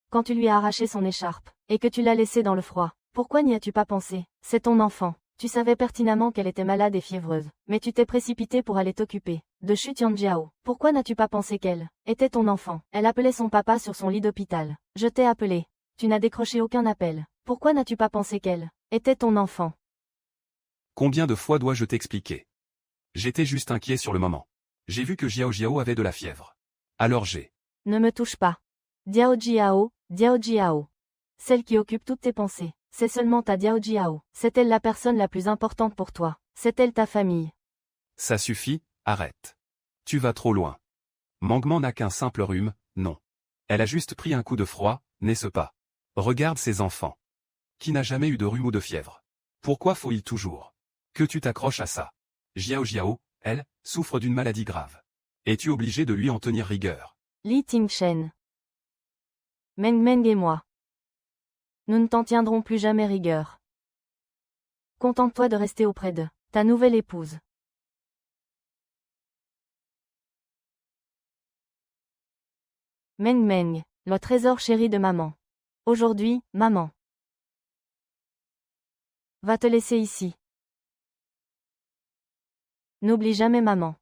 Quand tu lui as arraché son écharpe, et que tu l'as laissé dans le froid, pourquoi n'y as-tu pas pensé? C'est ton enfant. Tu savais pertinemment qu'elle était malade et fiévreuse, mais tu t'es précipité pour aller t'occuper de Xu Tianjiao. Pourquoi n'as-tu pas pensé qu'elle était ton enfant? Elle appelait son papa sur son lit d'hôpital. Je t'ai appelé. Tu n'as décroché aucun appel. Pourquoi n'as-tu pas pensé qu'elle était ton enfant? Combien de fois dois-je t'expliquer? J'étais juste inquiet sur le moment. J'ai vu que Jiao Jiao avait de la fièvre. Alors j'ai... Ne me touche pas. Diao Jiao, Diao Jiao. Celle qui occupe toutes tes pensées. C'est seulement ta Diao Jiao. C'est elle la personne la plus importante pour toi. C'est elle ta famille. Ça suffit, arrête. Tu vas trop loin. Mangement n'a qu'un simple rhume, non. Elle a juste pris un coup de froid, n'est-ce pas? Regarde ces enfants. Qui n'a jamais eu de rhume ou de fièvre? Pourquoi faut-il toujours que tu t'accroches à ça? Jiao Jiao, elle, souffre d'une maladie grave. Es-tu obligé de lui en tenir rigueur? Li Tingshen. Meng Meng et moi. Nous ne t'en tiendrons plus jamais rigueur. Contente-toi de rester auprès de ta nouvelle épouse. Meng Meng, le trésor chéri de maman. Aujourd'hui, maman va te laisser ici. N'oublie jamais maman.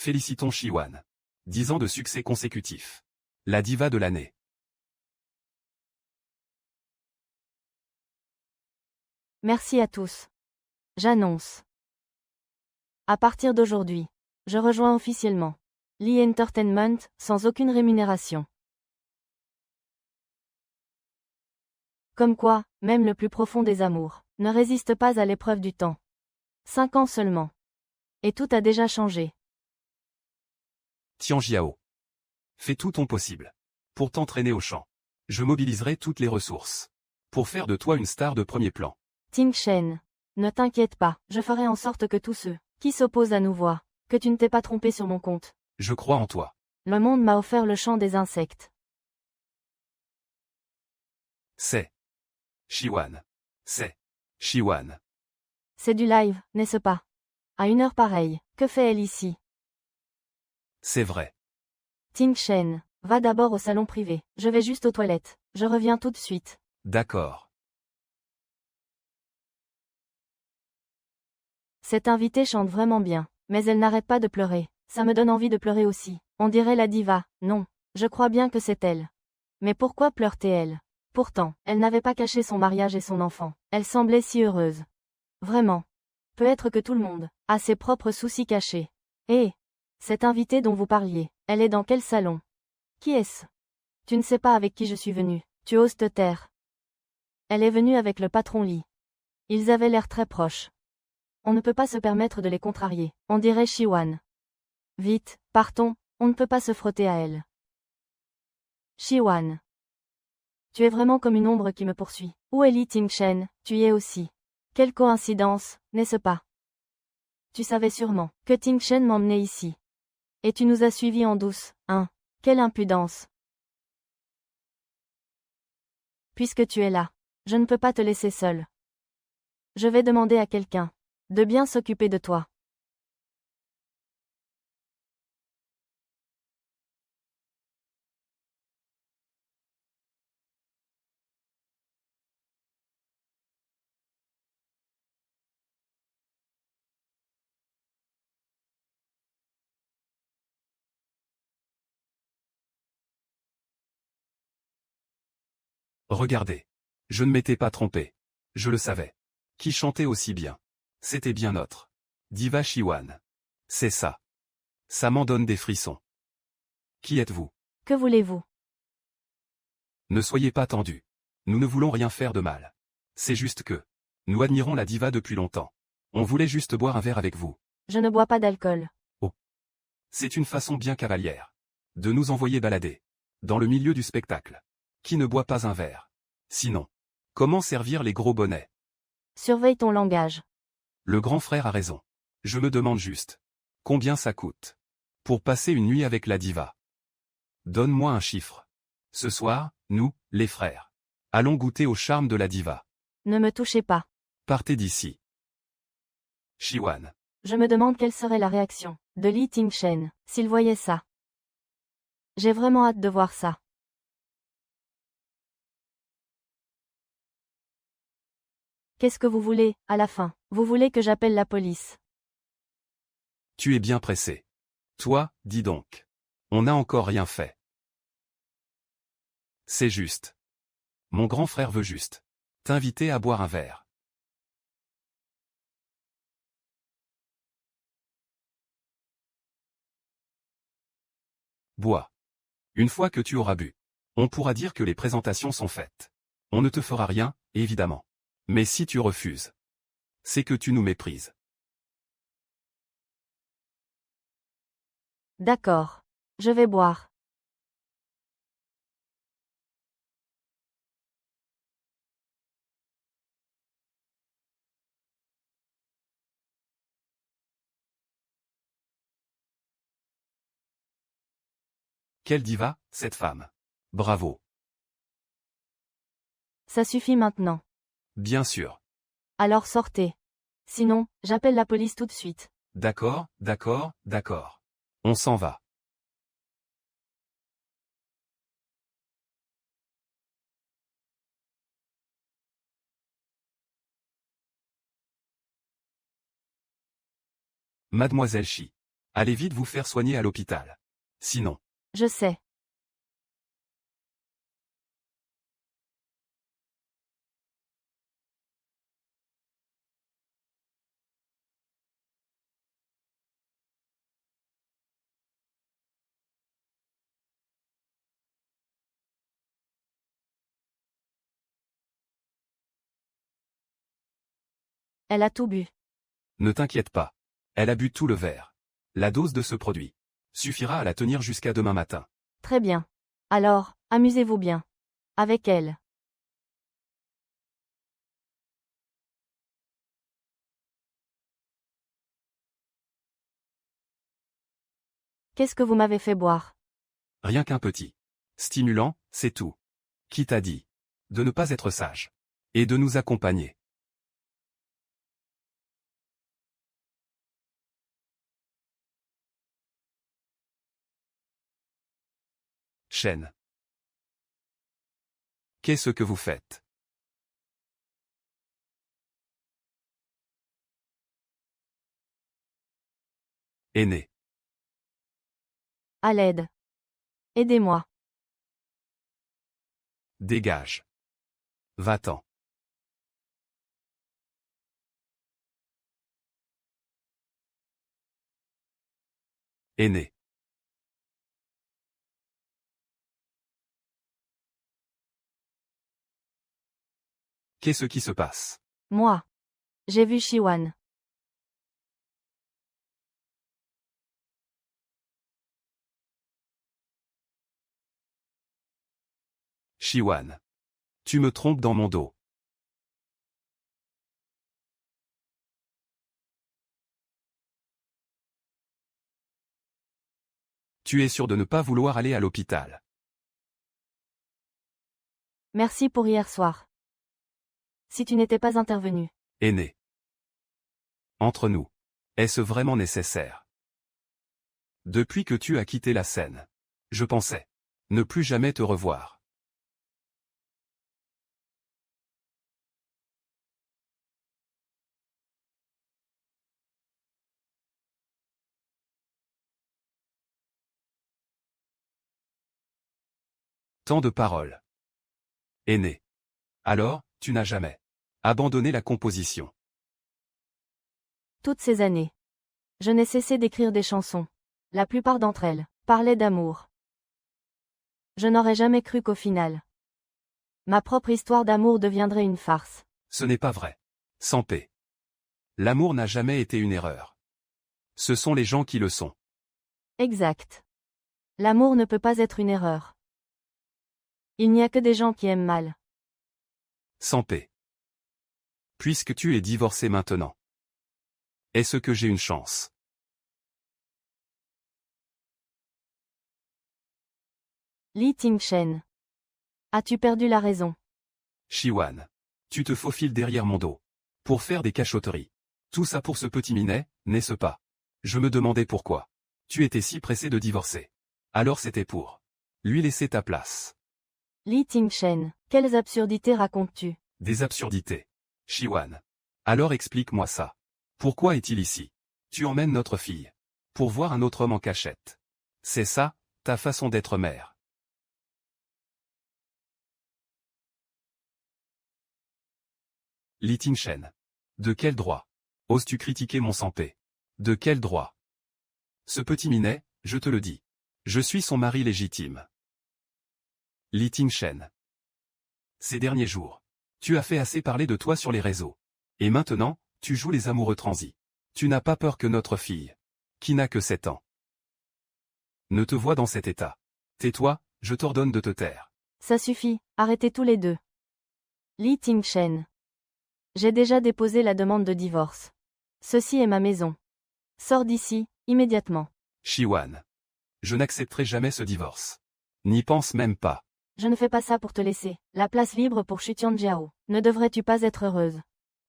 Félicitons Shiwan. 10 ans de succès consécutifs. La diva de l'année. Merci à tous. J'annonce. À partir d'aujourd'hui, je rejoins officiellement Lee Entertainment, sans aucune rémunération. Comme quoi, même le plus profond des amours ne résiste pas à l'épreuve du temps. 5 ans seulement. Et tout a déjà changé. Tian Jiao. Fais tout ton possible. Pour t'entraîner au chant. Je mobiliserai toutes les ressources. Pour faire de toi une star de premier plan. Ting Shen. Ne t'inquiète pas, je ferai en sorte que tous ceux qui s'opposent à nous voient que tu ne t'es pas trompé sur mon compte. Je crois en toi. Le monde m'a offert le chant des insectes. C'est Shiwan. C'est Shiwan. C'est du live, n'est-ce pas? À une heure pareille, que fait elle ici? C'est vrai. Ting Shen, va d'abord au salon privé. Je vais juste aux toilettes. Je reviens tout de suite. D'accord. Cette invitée chante vraiment bien, mais elle n'arrête pas de pleurer. Ça me donne envie de pleurer aussi. On dirait la diva. Non, je crois bien que c'est elle. Mais pourquoi pleure-t-elle? Pourtant, elle n'avait pas caché son mariage et son enfant. Elle semblait si heureuse. Vraiment. Peut-être que tout le monde a ses propres soucis cachés. Hé, cette invitée dont vous parliez, elle est dans quel salon? Qui est-ce? Tu ne sais pas avec qui je suis venue. Tu oses te taire. Elle est venue avec le patron Lee. Ils avaient l'air très proches. On ne peut pas se permettre de les contrarier. On dirait Shiwan. Vite, partons, on ne peut pas se frotter à elle. Shiwan. Tu es vraiment comme une ombre qui me poursuit. Où est Lee Ting-shen? Tu y es aussi. Quelle coïncidence, n'est-ce pas? Tu savais sûrement que Ting-shen m'emmenait ici. Et tu nous as suivis en douce, hein? Quelle impudence. Puisque tu es là, je ne peux pas te laisser seule. Je vais demander à quelqu'un de bien s'occuper de toi. Regardez. Je ne m'étais pas trompé. Je le savais. Qui chantait aussi bien? C'était bien notre diva Shiwan. C'est ça. Ça m'en donne des frissons. Qui êtes-vous? Que voulez-vous? Ne soyez pas tendus. Nous ne voulons rien faire de mal. C'est juste que nous admirons la diva depuis longtemps. On voulait juste boire un verre avec vous. Je ne bois pas d'alcool. C'est une façon bien cavalière de nous envoyer balader dans le milieu du spectacle. Qui ne boit pas un verre? Sinon, comment servir les gros bonnets? Surveille ton langage. Le grand frère a raison. Je me demande juste combien ça coûte pour passer une nuit avec la diva. Donne-moi un chiffre. Ce soir, nous, les frères, allons goûter au charme de la diva. Ne me touchez pas. Partez d'ici. Shiwan. Je me demande quelle serait la réaction de Lee Ting-shen s'il voyait ça. J'ai vraiment hâte de voir ça. Qu'est-ce que vous voulez, à la fin? Vous voulez que j'appelle la police? Tu es bien pressé. Toi, dis donc. On n'a encore rien fait. C'est juste. Mon grand frère veut juste t'inviter à boire un verre. Bois. Une fois que tu auras bu, on pourra dire que les présentations sont faites. On ne te fera rien, évidemment. Mais si tu refuses, c'est que tu nous méprises. D'accord. Je vais boire. Quelle diva, cette femme. Bravo. Ça suffit maintenant. Bien sûr. Alors sortez. Sinon, j'appelle la police tout de suite. D'accord, d'accord, d'accord. On s'en va. Mademoiselle Chi. Allez vite vous faire soigner à l'hôpital. Sinon, Je sais. Elle a tout bu. ne t'inquiète pas. Elle a bu tout le verre. La dose de ce produit suffira à la tenir jusqu'à demain matin. Très bien. Alors, amusez-vous bien. Avec elle. Qu'est-ce que vous m'avez fait boire? Rien qu'un petit stimulant, c'est tout. Qui t'a dit de ne pas être sage et de nous accompagner? Chen. Qu'est-ce que vous faites? Aîné. À l'aide. Aidez-moi. Dégage. Va-t'en. Aîné. Qu'est-ce qui se passe? Moi. J'ai vu Shiwan. Shiwan. Tu me trompes dans mon dos. Tu es sûr de ne pas vouloir aller à l'hôpital. Merci pour hier soir. Si tu n'étais pas intervenu. Aîné. Entre nous. Est-ce vraiment nécessaire? Depuis que tu as quitté la scène, je pensais ne plus jamais te revoir. Tant de paroles. Aîné. Alors, tu n'as jamais abandonné la composition. Toutes ces années. Je n'ai cessé d'écrire des chansons. La plupart d'entre elles parlaient d'amour. Je n'aurais jamais cru qu'au final, ma propre histoire d'amour deviendrait une farce. Ce n'est pas vrai. Sans paix. L'amour n'a jamais été une erreur. Ce sont les gens qui le sont. Exact. L'amour ne peut pas être une erreur. Il n'y a que des gens qui aiment mal. Sans paix. Puisque tu es divorcé maintenant. Est-ce que j'ai une chance? Li Tingchen. As-tu perdu la raison? Shiwan. Tu te faufiles derrière mon dos. Pour faire des cachotteries. Tout ça pour ce petit minet, n'est-ce pas? Je me demandais pourquoi. Tu étais si pressé de divorcer. Alors c'était pour lui laisser ta place. Li Tingchen, quelles absurdités racontes-tu? Des absurdités. Shiwan. Alors explique-moi ça. Pourquoi est-il ici? Tu emmènes notre fille. Pour voir un autre homme en cachette. C'est ça, ta façon d'être mère. Li Tingchen. De quel droit oses-tu critiquer mon sans-paix? De quel droit? Ce petit minet, je te le dis. Je suis son mari légitime. Li Tingchen. Ces derniers jours, tu as fait assez parler de toi sur les réseaux. Et maintenant, tu joues les amoureux transis. Tu n'as pas peur que notre fille, qui n'a que 7 ans, ne te voie dans cet état. Tais-toi, je t'ordonne de te taire. Ça suffit, arrêtez tous les deux. Li Tingchen. J'ai déjà déposé la demande de divorce. Ceci est ma maison. Sors d'ici, immédiatement. Shiwan. Je n'accepterai jamais ce divorce. N'y pense même pas. Je ne fais pas ça pour te laisser la place libre pour Shutian Jiao. Ne devrais-tu pas être heureuse?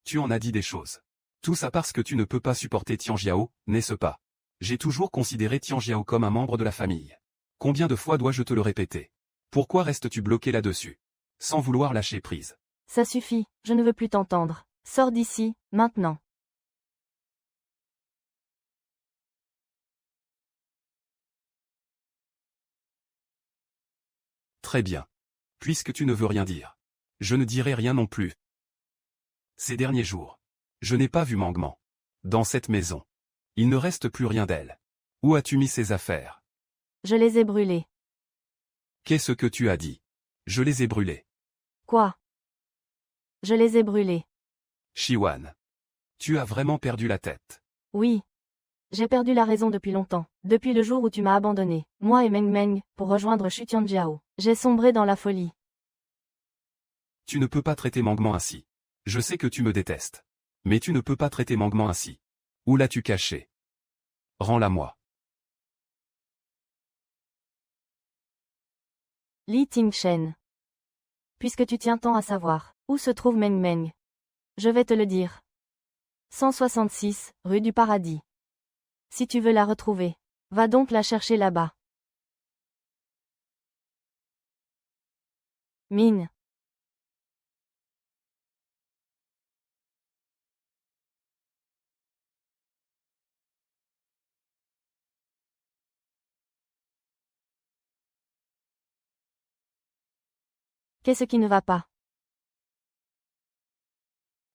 Tu en as dit des choses. Tout ça parce que tu ne peux pas supporter Tian Jiao, n'est-ce pas? J'ai toujours considéré Tian Jiao comme un membre de la famille. Combien de fois dois-je te le répéter? Pourquoi restes-tu bloqué là-dessus? Sans vouloir lâcher prise. Ça suffit, je ne veux plus t'entendre. Sors d'ici, maintenant. Très bien. Puisque tu ne veux rien dire. Je ne dirai rien non plus. Ces derniers jours. Je n'ai pas vu Mangman. Dans cette maison. Il ne reste plus rien d'elle. Où as-tu mis ses affaires? Je les ai brûlés. Qu'est-ce que tu as dit? Je les ai brûlés. Quoi? Je les ai brûlés. Shiwan. Tu as vraiment perdu la tête. Oui. J'ai perdu la raison depuis longtemps, depuis le jour où tu m'as abandonné, moi et Meng Meng, pour rejoindre Shutianjiao. J'ai sombré dans la folie. Tu ne peux pas traiter Mangman ainsi. Je sais que tu me détestes. Mais tu ne peux pas traiter Mangman ainsi. Où l'as-tu caché? Rends-la-moi. Li Tingshen. Puisque tu tiens tant à savoir, où se trouve Meng Meng? Je vais te le dire. 166, rue du Paradis. Si tu veux la retrouver, va donc la chercher là-bas. Mine. Qu'est-ce qui ne va pas?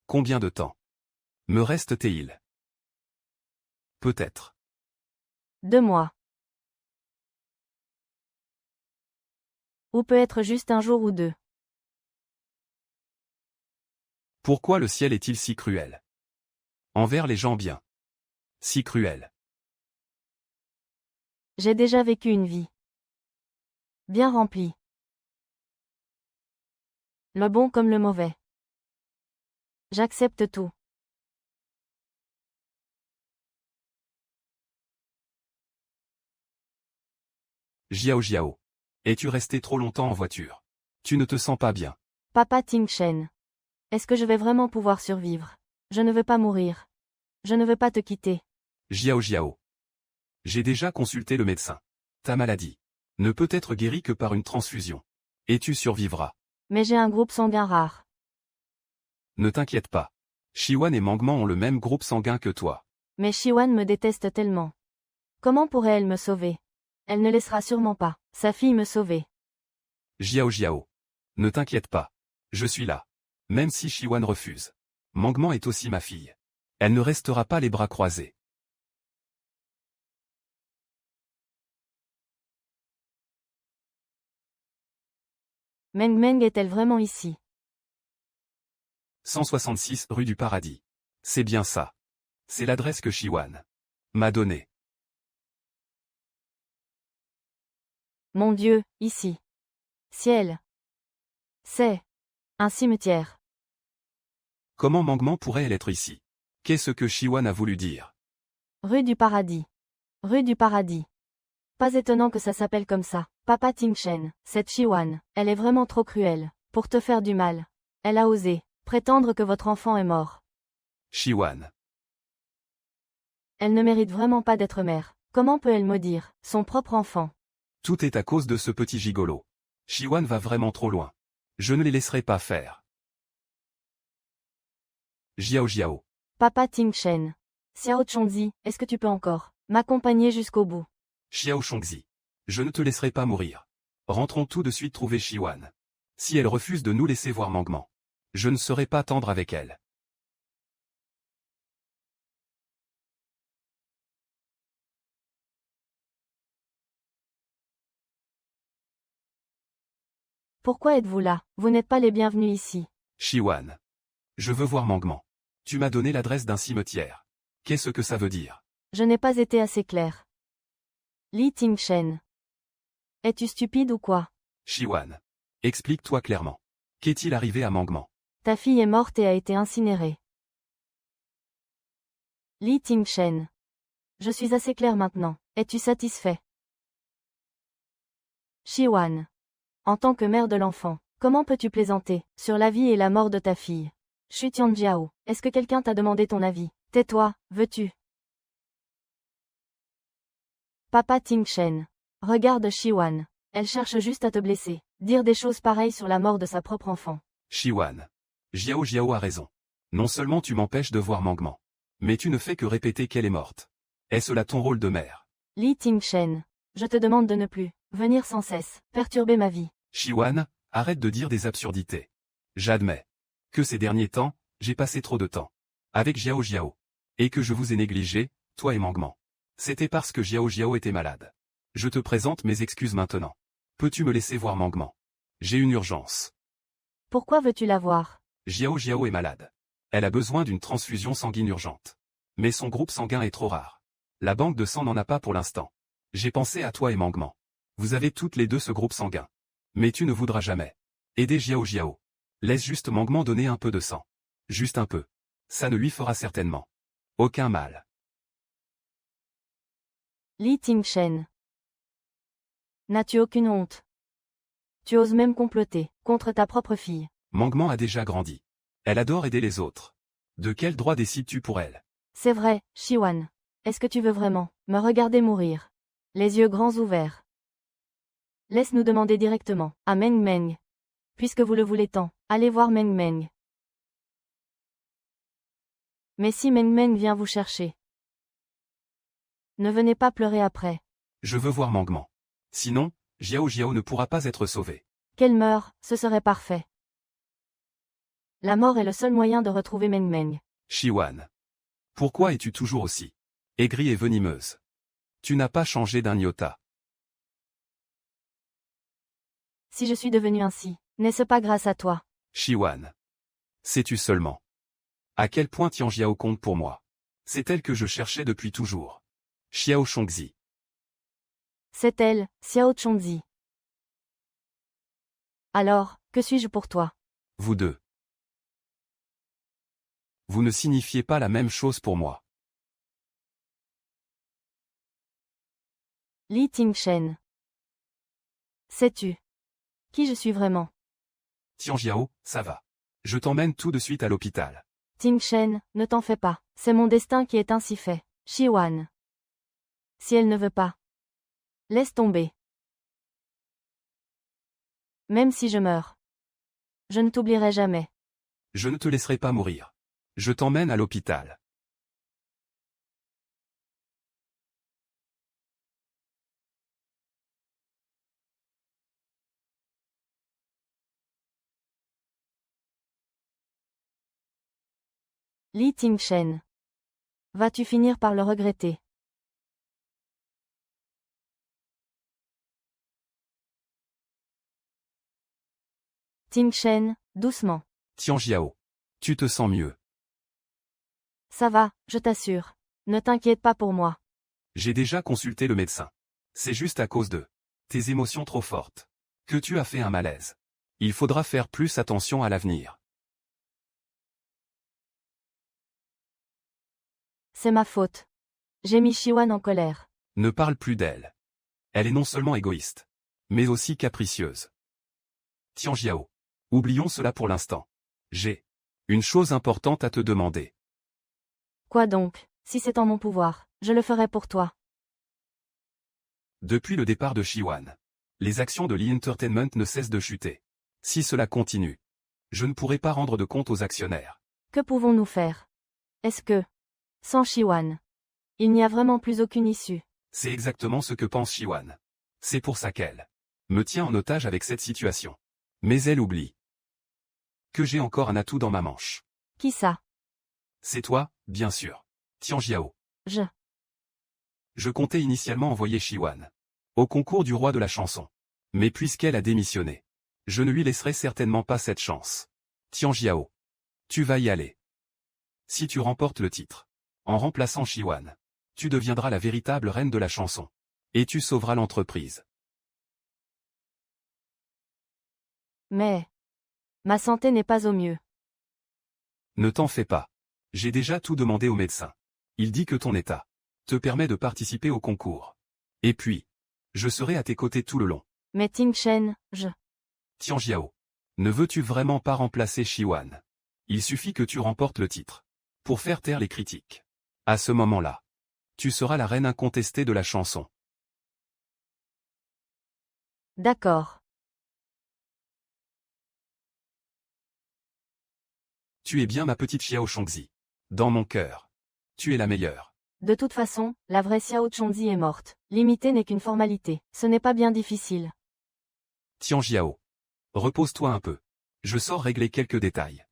Combien de temps me reste-t-il? Peut-être. 2 mois. Ou peut-être juste un jour ou 2. Pourquoi le ciel est-il si cruel? Envers les gens bien. Si cruel. J'ai déjà vécu une vie. Bien remplie. Le bon comme le mauvais. J'accepte tout. Jiao. Es-tu resté trop longtemps en voiture? Tu ne te sens pas bien. Papa Tingshen. Est-ce que je vais vraiment pouvoir survivre? Je ne veux pas mourir. Je ne veux pas te quitter. Jiao. J'ai déjà consulté le médecin. Ta maladie ne peut être guérie que par une transfusion. Et tu survivras. Mais j'ai un groupe sanguin rare. Ne t'inquiète pas. Shiwan et Mangman ont le même groupe sanguin que toi. Mais Shiwan me déteste tellement. Comment pourrait-elle me sauver? Elle ne laissera sûrement pas sa fille me sauver. Jiao. Ne t'inquiète pas. Je suis là. Même si Shiwan refuse. Mangman est aussi ma fille. Elle ne restera pas les bras croisés. Meng Meng est-elle vraiment ici? 166 rue du Paradis. C'est bien ça. C'est l'adresse que Shiwan m'a donnée. Mon Dieu, ici. Ciel. C'est un cimetière. Comment Mangman pourrait-elle être ici? Qu'est-ce que Shiwan a voulu dire? Rue du Paradis. Rue du Paradis. Pas étonnant que ça s'appelle comme ça. Papa Tingshen, cette Shiwan, elle est vraiment trop cruelle. Pour te faire du mal. Elle a osé prétendre que votre enfant est mort. Shiwan. Elle ne mérite vraiment pas d'être mère. Comment peut-elle maudire son propre enfant? Tout est à cause de ce petit gigolo. Shiwan va vraiment trop loin. Je ne les laisserai pas faire. Jiao. Papa Tingshen. Xiao Chongzi, est-ce que tu peux encore m'accompagner jusqu'au bout? Xiao Shongzi. Je ne te laisserai pas mourir. Rentrons tout de suite trouver Shiwan. Si elle refuse de nous laisser voir Mangman, je ne serai pas tendre avec elle. Pourquoi êtes-vous là? Vous n'êtes pas les bienvenus ici. Shiwan. Je veux voir Mangman. Tu m'as donné l'adresse d'un cimetière. Qu'est-ce que ça veut dire? Je n'ai pas été assez clair. Li Tingshen. Es-tu stupide ou quoi? Shiwan. Explique-toi clairement. Qu'est-il arrivé à Mangman? Ta fille est morte et a été incinérée. Li Tingshen. Je suis assez clair maintenant. Es-tu satisfait? Shiwan. En tant que mère de l'enfant, comment peux-tu plaisanter sur la vie et la mort de ta fille? Shutianjiao, est-ce que quelqu'un t'a demandé ton avis? Tais-toi, veux-tu? Papa Tingshen. Regarde Shiwan. Elle cherche juste à te blesser. Dire des choses pareilles sur la mort de sa propre enfant. Shiwan. Jiao a raison. Non seulement tu m'empêches de voir Mangman, mais tu ne fais que répéter qu'elle est morte. Est-ce là ton rôle de mère? Li Tingshen. Je te demande de ne plus venir sans cesse perturber ma vie. Shiwan, arrête de dire des absurdités. J'admets que ces derniers temps, j'ai passé trop de temps avec Xiao Jiao. Et que je vous ai négligé, toi et Mangman. C'était parce que Xiao Jiao était malade. Je te présente mes excuses maintenant. Peux-tu me laisser voir Mangman? J'ai une urgence. Pourquoi veux-tu la voir? Xiao Jiao est malade. Elle a besoin d'une transfusion sanguine urgente. Mais son groupe sanguin est trop rare. La banque de sang n'en a pas pour l'instant. J'ai pensé à toi et Mangman. Vous avez toutes les deux ce groupe sanguin. Mais tu ne voudras jamais aider Xiao Jiao. Laisse juste Mangman donner un peu de sang. Juste un peu. Ça ne lui fera certainement aucun mal. Li Tingchen. N'as-tu aucune honte? Tu oses même comploter contre ta propre fille. Mangman a déjà grandi. Elle adore aider les autres. De quel droit décides-tu pour elle? C'est vrai, Shiwan. Est-ce que tu veux vraiment me regarder mourir? Les yeux grands ouverts. Laisse-nous demander directement à Meng Meng. Puisque vous le voulez tant, allez voir Meng Meng. Mais si Meng Meng vient vous chercher, ne venez pas pleurer après. Je veux voir Mangman. Sinon, Xiao Jiao ne pourra pas être sauvé. Qu'elle meure, ce serait parfait. La mort est le seul moyen de retrouver Meng Meng. Shiwan. Pourquoi es-tu toujours aussi aigrie et venimeuse? Tu n'as pas changé d'un iota. Si je suis devenue ainsi, n'est-ce pas grâce à toi? Shiwan. Sais-tu seulement à quel point Tian Jiao compte pour moi? C'est elle que je cherchais depuis toujours. Xiao Shongzi. C'est elle, Xiao Chongzi. Alors, que suis-je pour toi? Vous deux. Vous ne signifiez pas la même chose pour moi. Li Tingchen. Sais-tu qui je suis vraiment? Tian Jiao, ça va. Je t'emmène tout de suite à l'hôpital. Tingchen, ne t'en fais pas. C'est mon destin qui est ainsi fait. Shiwan. Si elle ne veut pas, laisse tomber. Même si je meurs, je ne t'oublierai jamais. Je ne te laisserai pas mourir. Je t'emmène à l'hôpital. Li Tingchen. Vas-tu finir par le regretter? Tingchen, doucement. Tian Jiao. Tu te sens mieux. Ça va, je t'assure. Ne t'inquiète pas pour moi. J'ai déjà consulté le médecin. C'est juste à cause de tes émotions trop fortes que tu as fait un malaise. Il faudra faire plus attention à l'avenir. C'est ma faute. J'ai mis Shiwan en colère. Ne parle plus d'elle. Elle est non seulement égoïste, mais aussi capricieuse. Tian Jiao. Oublions cela pour l'instant. J'ai une chose importante à te demander. Quoi donc? Si c'est en mon pouvoir, je le ferai pour toi. Depuis le départ de Shiwan, les actions de Lee Entertainment ne cessent de chuter. Si cela continue, je ne pourrai pas rendre de compte aux actionnaires. Que pouvons-nous faire? Est-ce que, sans Shiwan, il n'y a vraiment plus aucune issue? C'est exactement ce que pense Shiwan. C'est pour ça qu'elle me tient en otage avec cette situation. Mais elle oublie que j'ai encore un atout dans ma manche. Qui ça? C'est toi, bien sûr. Tian Jiao. Je comptais initialement envoyer Shiwan au concours du roi de la chanson. Mais puisqu'elle a démissionné, je ne lui laisserai certainement pas cette chance. Tian Jiao. Tu vas y aller. Si tu remportes le titre, en remplaçant Shiwan, tu deviendras la véritable reine de la chanson. Et tu sauveras l'entreprise. Mais ma santé n'est pas au mieux. Ne t'en fais pas. J'ai déjà tout demandé au médecin. Il dit que ton état te permet de participer au concours. Et puis, je serai à tes côtés tout le long. Mais Tingchen, Tian Jiao. Ne veux-tu vraiment pas remplacer Shiwan? Il suffit que tu remportes le titre pour faire taire les critiques. À ce moment-là, tu seras la reine incontestée de la chanson. D'accord. Tu es bien ma petite Xiao Shongzi. Dans mon cœur. Tu es la meilleure. De toute façon, la vraie Xiao Chongzi est morte. L'imiter n'est qu'une formalité. Ce n'est pas bien difficile. Tian Jiao. Repose-toi un peu. Je sors régler quelques détails.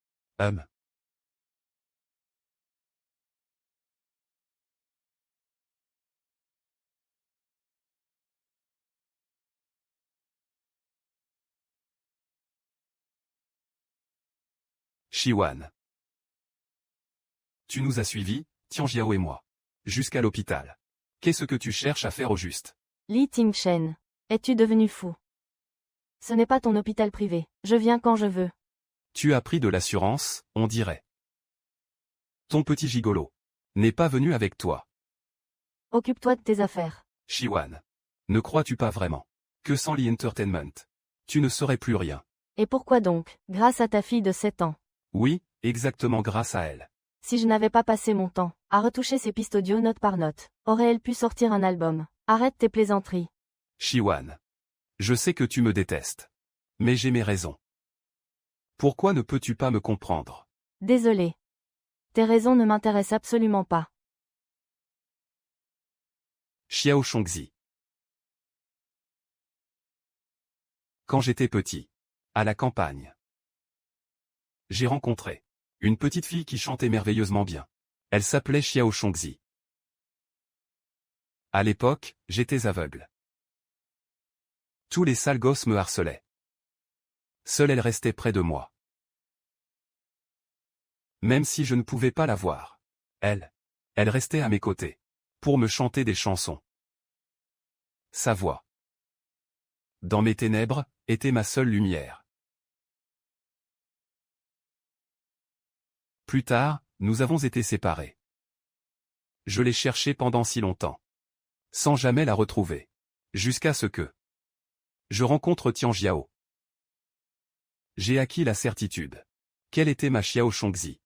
Shiwan. Tu nous as suivis, Tianjiao et moi. Jusqu'à l'hôpital. Qu'est-ce que tu cherches à faire au juste? Li Tingshen. Es-tu devenu fou? Ce n'est pas ton hôpital privé. Je viens quand je veux. Tu as pris de l'assurance, on dirait. Ton petit gigolo n'est pas venu avec toi. Occupe-toi de tes affaires. Shiwan. Ne crois-tu pas vraiment que sans Lee Entertainment, tu ne serais plus rien? Et pourquoi donc? Grâce à ta fille de 7 ans. Oui, exactement grâce à elle. Si je n'avais pas passé mon temps à retoucher ces pistes audio note par note, aurait-elle pu sortir un album? Arrête tes plaisanteries. Shiwan. Je sais que tu me détestes. Mais j'ai mes raisons. Pourquoi ne peux-tu pas me comprendre? Désolé. Tes raisons ne m'intéressent absolument pas. Xiao Shongzi. Quand j'étais petit, à la campagne, j'ai rencontré une petite fille qui chantait merveilleusement bien. Elle s'appelait Xiao Shongzi. À l'époque, j'étais aveugle. Tous les sales gosses me harcelaient. Seule elle restait près de moi. Même si je ne pouvais pas la voir. Elle restait à mes côtés. Pour me chanter des chansons. Sa voix, dans mes ténèbres, était ma seule lumière. Plus tard, nous avons été séparés. Je l'ai cherchée pendant si longtemps. Sans jamais la retrouver. Jusqu'à ce que je rencontre Tianjiao. J'ai acquis la certitude qu'elle était ma Xiao Shongzi.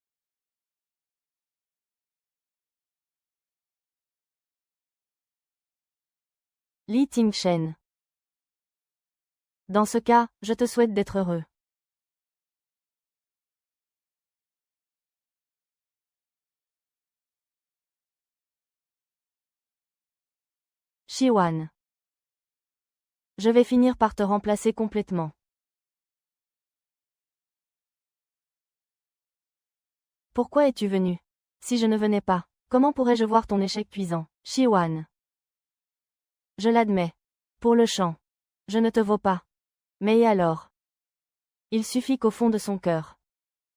Li Tingshen. Dans ce cas, je te souhaite d'être heureux. Shiwan. Je vais finir par te remplacer complètement. Pourquoi es-tu venu? Si je ne venais pas, comment pourrais-je voir ton échec cuisant? Shiwan. Je l'admets. Pour le chant. Je ne te vaux pas. Mais et alors? Il suffit qu'au fond de son cœur,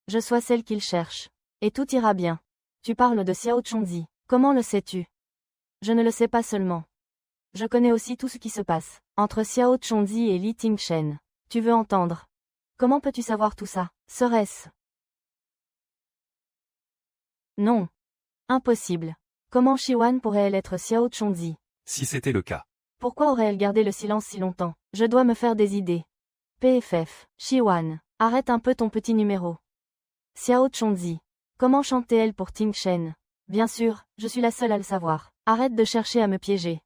je sois celle qu'il cherche. Et tout ira bien. Tu parles de Xiao Chongzi. Comment le sais-tu? Je ne le sais pas seulement. Je connais aussi tout ce qui se passe entre Xiao Chongzi et Li Tingshen. Tu veux entendre? Comment peux-tu savoir tout ça? Serait-ce? Non. Impossible. Comment Shiwan pourrait-elle être Xiao Chongzi? Si c'était le cas. Pourquoi aurait-elle gardé le silence si longtemps? Je dois me faire des idées. PFF. Shiwan. Arrête un peu ton petit numéro. Xiao Chongzi. Comment chantait-elle pour Tingshen? Bien sûr, je suis la seule à le savoir. Arrête de chercher à me piéger.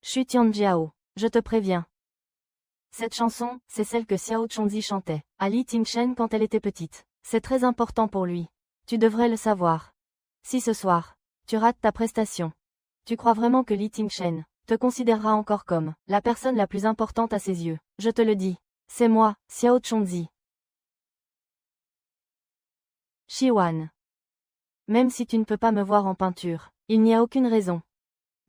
Xu Tianjiao. Je te préviens. Cette chanson, c'est celle que Xiao Chongzi chantait à Li Tingshen quand elle était petite. C'est très important pour lui. Tu devrais le savoir. Si ce soir, tu rates ta prestation, tu crois vraiment que Li Tingshen te considérera encore comme la personne la plus importante à ses yeux? Je te le dis. C'est moi, Xiao Chongzi. Shiwan. Même si tu ne peux pas me voir en peinture, il n'y a aucune raison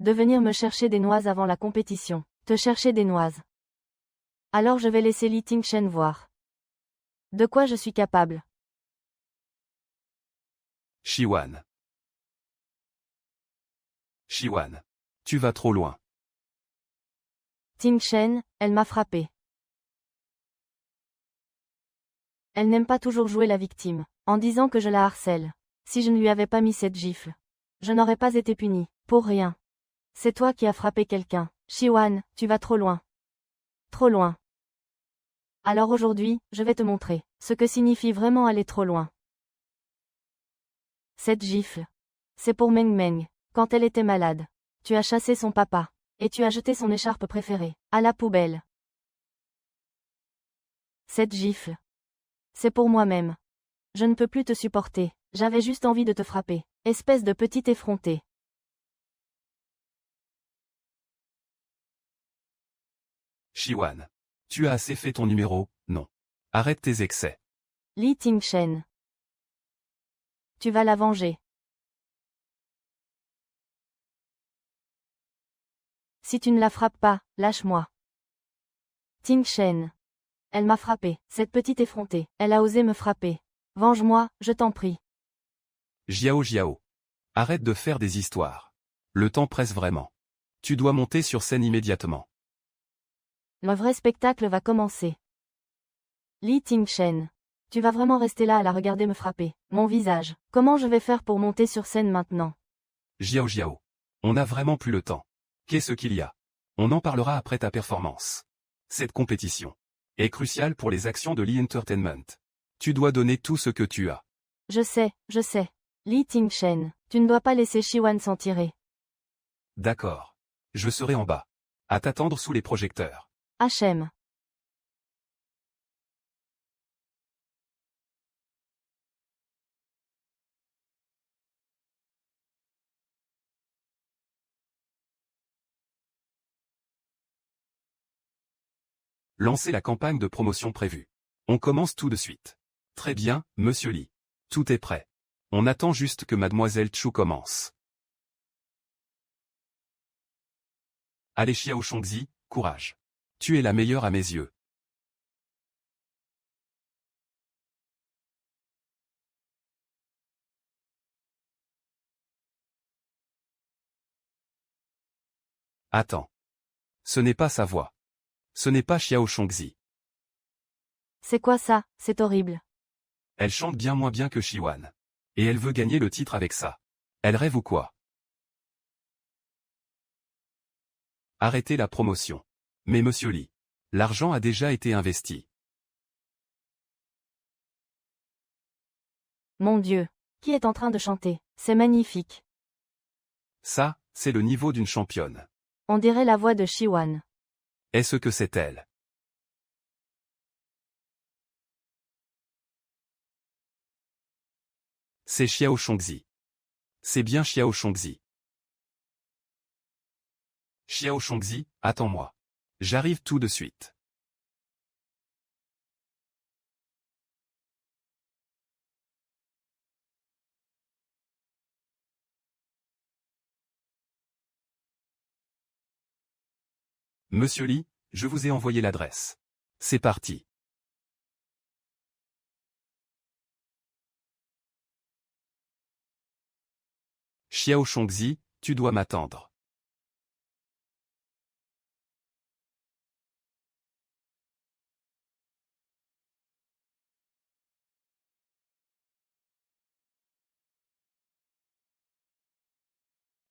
de venir me chercher des noises avant la compétition. Te chercher des noises. Alors je vais laisser Li Tingshen voir de quoi je suis capable. Shiwan. Shiwan. Tu vas trop loin. Tingshen, elle m'a frappé. Elle n'aime pas toujours jouer la victime, en disant que je la harcèle. Si je ne lui avais pas mis cette gifle, je n'aurais pas été punie, pour rien. C'est toi qui as frappé quelqu'un. Shiwan, tu vas trop loin. Trop loin. Alors aujourd'hui, je vais te montrer ce que signifie vraiment aller trop loin. Cette gifle. C'est pour Meng Meng, quand elle était malade. Tu as chassé son papa, et tu as jeté son écharpe préférée à la poubelle. Cette gifle. C'est pour moi-même. Je ne peux plus te supporter, j'avais juste envie de te frapper, espèce de petit effronté. Shiwan. Tu as assez fait ton numéro, non. Arrête tes excès. Li Tingshen. Tu vas la venger. Si tu ne la frappes pas, lâche-moi. Tingshen. Elle m'a frappé, cette petite effrontée. Elle a osé me frapper. Venge-moi, je t'en prie. Jiao. Arrête de faire des histoires. Le temps presse vraiment. Tu dois monter sur scène immédiatement. Le vrai spectacle va commencer. Li Tingshen. Tu vas vraiment rester là à la regarder me frapper. Mon visage. Comment je vais faire pour monter sur scène maintenant? Jiao. On n'a vraiment plus le temps. Qu'est-ce qu'il y a? On en parlera après ta performance. Cette compétition est cruciale pour les actions de Lee Entertainment. Tu dois donner tout ce que tu as. Je sais. Li Tingshen, tu ne dois pas laisser Shiwan s'en tirer. D'accord. Je serai en bas. À t'attendre sous les projecteurs. HM. Lancez la campagne de promotion prévue. On commence tout de suite. Très bien, monsieur Lee. Tout est prêt. On attend juste que mademoiselle Chu commence. Allez Xiao Shongzi, courage. Tu es la meilleure à mes yeux. Attends. Ce n'est pas sa voix. Ce n'est pas Xiao Shongzi. C'est quoi ça? C'est horrible. Elle chante bien moins bien que Shiwan. Et elle veut gagner le titre avec ça. Elle rêve ou quoi? Arrêtez la promotion. Mais monsieur Lee, l'argent a déjà été investi. Mon Dieu. Qui est en train de chanter? C'est magnifique. Ça, c'est le niveau d'une championne. On dirait la voix de Shiwan. Est-ce que c'est elle? C'est Xiao Shongzi. C'est bien Xiao Shongzi. Xiao Shongzi, attends-moi. J'arrive tout de suite. Monsieur Lee, je vous ai envoyé l'adresse. C'est parti. Xiao Shongzi, tu dois m'attendre.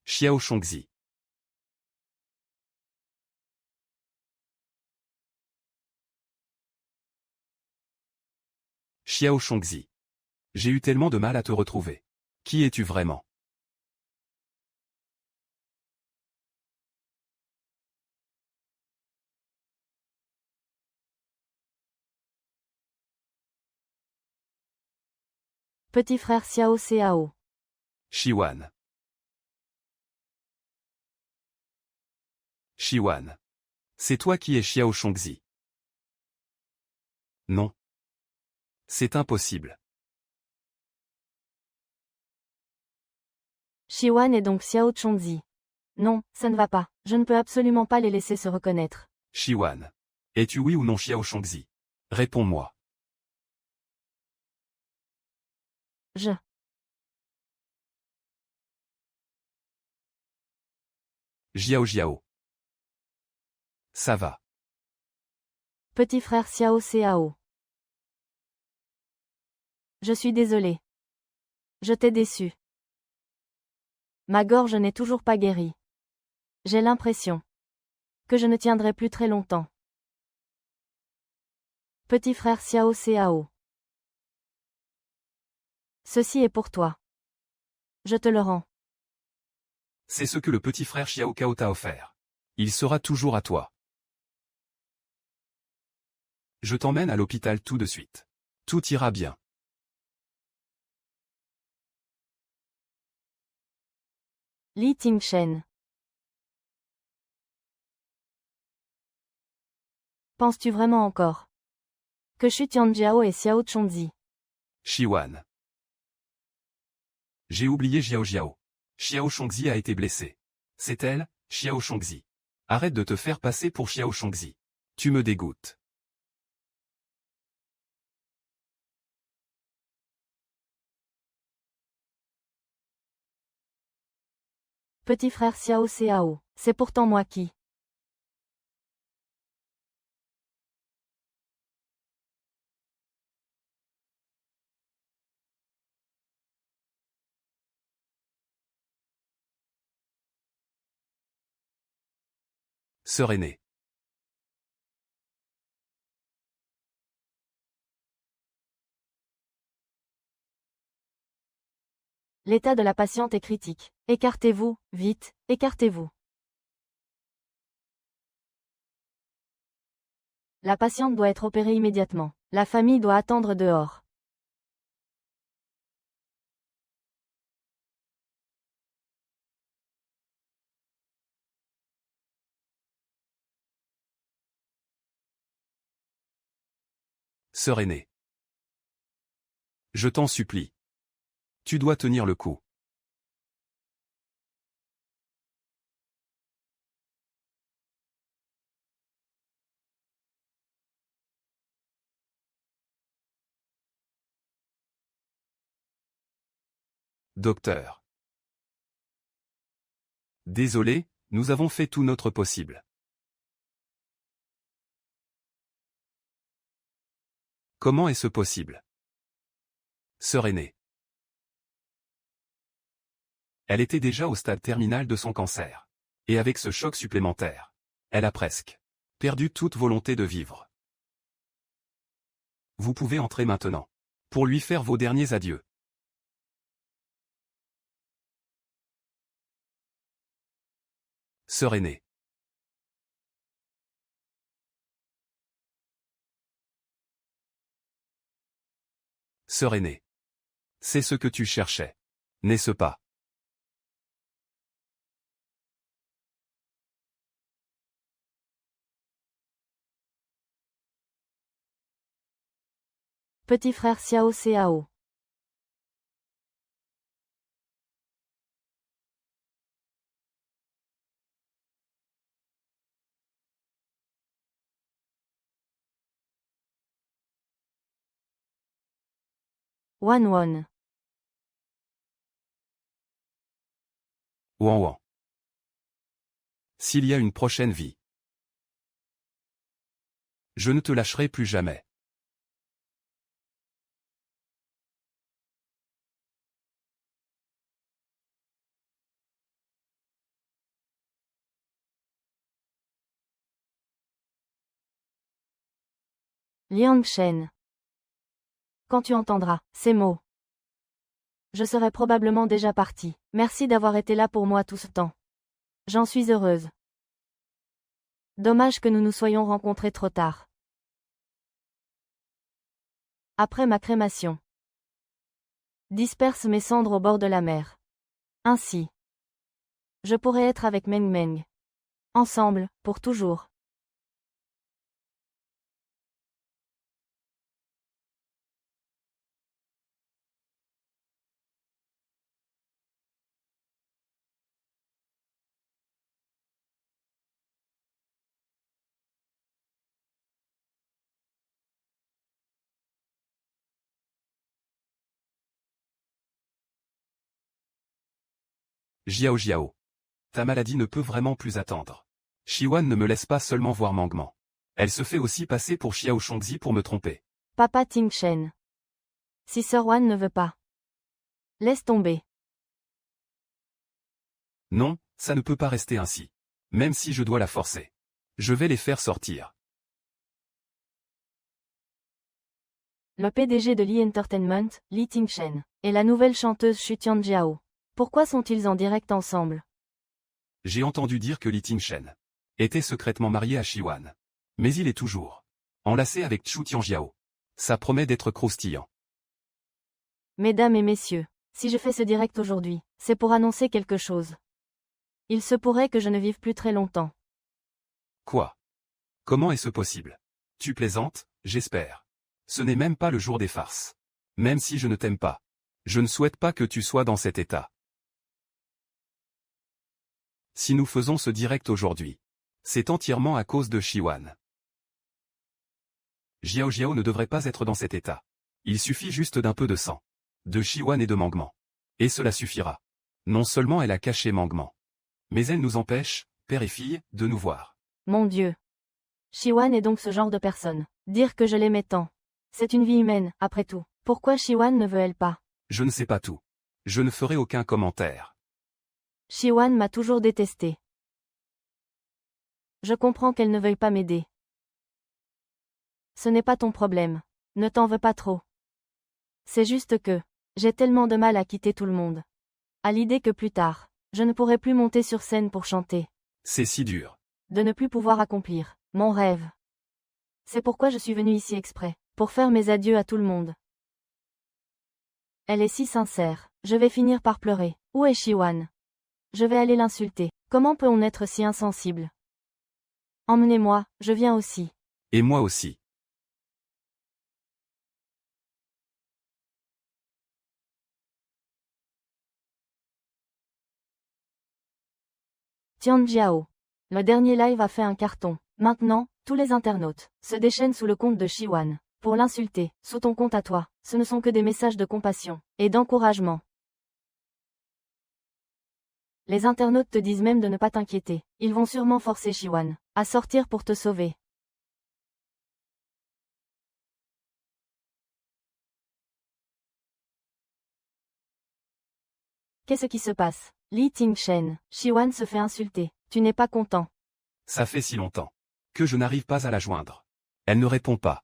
Xiao Shongzi. Xiao Shongzi. J'ai eu tellement de mal à te retrouver. Qui es-tu vraiment? Petit frère Xiao Cao. Shiwan. Shiwan. C'est toi qui es Xiao Shongzi. Non. C'est impossible. Shiwan est donc Xiao Chongzi. Non, ça ne va pas. Je ne peux absolument pas les laisser se reconnaître. Shiwan. Es-tu oui ou non Xiao Shongzi? Réponds-moi. Je. Jiao. Ça va. Petit frère Xiao Cao. Je suis désolé. Je t'ai déçu. Ma gorge n'est toujours pas guérie. J'ai l'impression que je ne tiendrai plus très longtemps. Petit frère Xiao Cao. Ceci est pour toi. Je te le rends. C'est ce que le petit frère Xiao Cao t'a offert. Il sera toujours à toi. Je t'emmène à l'hôpital tout de suite. Tout ira bien. Li Tingshen. Penses-tu vraiment encore que Xu Tianjiao et Xiao Chongzi? Shiwan. J'ai oublié Xiao Jiao. Xiao Shongzi a été blessée. C'est elle, Xiao Shongzi. Arrête de te faire passer pour Xiao Shongzi. Tu me dégoûtes. Petit frère Xiao Xiao, c'est pourtant moi qui. Sœur aînée. L'état de la patiente est critique. Écartez-vous, vite, écartez-vous. La patiente doit être opérée immédiatement. La famille doit attendre dehors. Sœur aînée. Je t'en supplie. Tu dois tenir le coup. Docteur. Désolé, nous avons fait tout notre possible. Comment est-ce possible? Sœur aînée. Elle était déjà au stade terminal de son cancer. Et avec ce choc supplémentaire, elle a presque perdu toute volonté de vivre. Vous pouvez entrer maintenant. Pour lui faire vos derniers adieux. Sœur aînée. Sœur aînée. C'est ce que tu cherchais. N'est-ce pas? Petit frère Xiao Xiao. Wan Wan. Ouan ouan. S'il y a une prochaine vie, je ne te lâcherai plus jamais. Liang Shen. Quand tu entendras ces mots, je serai probablement déjà parti. Merci d'avoir été là pour moi tout ce temps. J'en suis heureuse. Dommage que nous nous soyons rencontrés trop tard. Après ma crémation, disperse mes cendres au bord de la mer. Ainsi, je pourrai être avec Meng Meng. Ensemble, pour toujours. Jiao Jiao. Ta maladie ne peut vraiment plus attendre. Shiwan ne me laisse pas seulement voir Mangman. Elle se fait aussi passer pour Xiao Shongzi pour me tromper. Papa Ting Shen. Si Sir Wan ne veut pas, laisse tomber. Non, ça ne peut pas rester ainsi. Même si je dois la forcer. Je vais les faire sortir. Le PDG de Li Entertainment, Li Tingshen, et la nouvelle chanteuse Xu Tianjiao. Pourquoi sont-ils en direct ensemble? J'ai entendu dire que Li Tingshen était secrètement marié à Shiwan. Mais il est toujours enlacé avec Xu Tianjiao. Ça promet d'être croustillant. Mesdames et messieurs, si je fais ce direct aujourd'hui, c'est pour annoncer quelque chose. Il se pourrait que je ne vive plus très longtemps. Quoi? Comment est-ce possible? Tu plaisantes, j'espère. Ce n'est même pas le jour des farces. Même si je ne t'aime pas. Je ne souhaite pas que tu sois dans cet état. Si nous faisons ce direct aujourd'hui, c'est entièrement à cause de Shiwan. Xiao Xiao ne devrait pas être dans cet état. Il suffit juste d'un peu de sang. De Shiwan et de Mangman. Et cela suffira. Non seulement elle a caché Mangman, mais elle nous empêche, père et fille, de nous voir. Mon Dieu. Shiwan est donc ce genre de personne. Dire que je l'aimais tant. C'est une vie humaine, après tout. Pourquoi Shiwan ne veut-elle pas? Je ne sais pas tout. Je ne ferai aucun commentaire. Shiwan m'a toujours détesté. Je comprends qu'elle ne veuille pas m'aider. Ce n'est pas ton problème. Ne t'en veux pas trop. C'est juste que, j'ai tellement de mal à quitter tout le monde. À l'idée que plus tard, je ne pourrai plus monter sur scène pour chanter. C'est si dur. De ne plus pouvoir accomplir mon rêve. C'est pourquoi je suis venue ici exprès, pour faire mes adieux à tout le monde. Elle est si sincère, je vais finir par pleurer. Où est Shiwan? Je vais aller l'insulter. Comment peut-on être si insensible? Emmenez-moi, je viens aussi. Et moi aussi. Tianjiao. Le dernier live a fait un carton. Maintenant, tous les internautes se déchaînent sous le compte de Shiwan. Pour l'insulter, sous ton compte à toi, ce ne sont que des messages de compassion et d'encouragement. Les internautes te disent même de ne pas t'inquiéter. Ils vont sûrement forcer Shiwan à sortir pour te sauver. Qu'est-ce qui se passe? Li Tingchen, Shiwan se fait insulter. Tu n'es pas content? Ça fait si longtemps que je n'arrive pas à la joindre. Elle ne répond pas.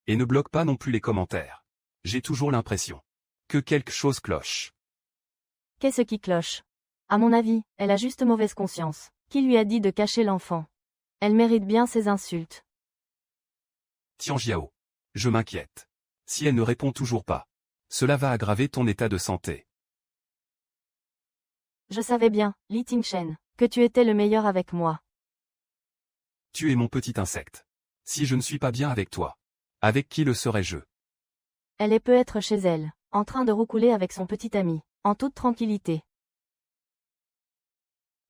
Et ne bloque pas non plus les commentaires. J'ai toujours l'impression que quelque chose cloche. Qu'est-ce qui cloche? À mon avis, elle a juste mauvaise conscience. Qui lui a dit de cacher l'enfant? Elle mérite bien ses insultes. Tianjiao. Je m'inquiète. Si elle ne répond toujours pas, cela va aggraver ton état de santé. Je savais bien, Li Tingchen, que tu étais le meilleur avec moi. Tu es mon petit insecte. Si je ne suis pas bien avec toi, avec qui le serais-je? Elle est peut-être chez elle, en train de roucouler avec son petit ami, en toute tranquillité.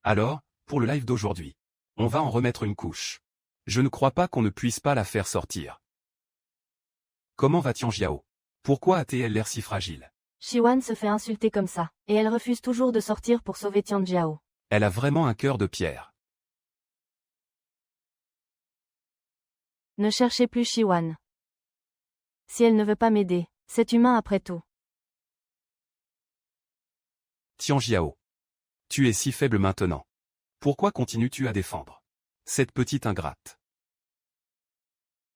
Alors, pour le live d'aujourd'hui, on va en remettre une couche. Je ne crois pas qu'on ne puisse pas la faire sortir. Comment va Tianjiao? Pourquoi a-t-elle l'air si fragile? Shiwan se fait insulter comme ça, et elle refuse toujours de sortir pour sauver Tianjiao. Elle a vraiment un cœur de pierre. Ne cherchez plus Shiwan. Si elle ne veut pas m'aider, c'est humain après tout. Tianjiao. Tu es si faible maintenant. Pourquoi continues-tu à défendre cette petite ingrate?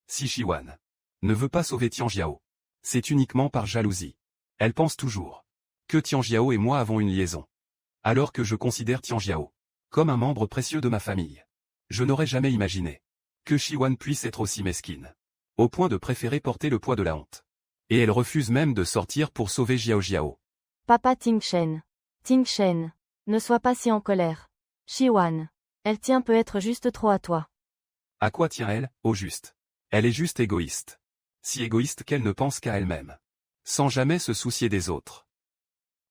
Si Shiwan ne veut pas sauver Tianjiao, c'est uniquement par jalousie. Elle pense toujours que Tianjiao et moi avons une liaison. Alors que je considère Tianjiao comme un membre précieux de ma famille. Je n'aurais jamais imaginé que Shiwan puisse être aussi mesquine, au point de préférer porter le poids de la honte. Et elle refuse même de sortir pour sauver Xiao Xiao. Papa Tingchen. Tingchen. Ne sois pas si en colère. Shiwan. Elle tient peut-être juste trop à toi. À quoi tient elle, au juste? Elle est juste égoïste. Si égoïste qu'elle ne pense qu'à elle-même. Sans jamais se soucier des autres.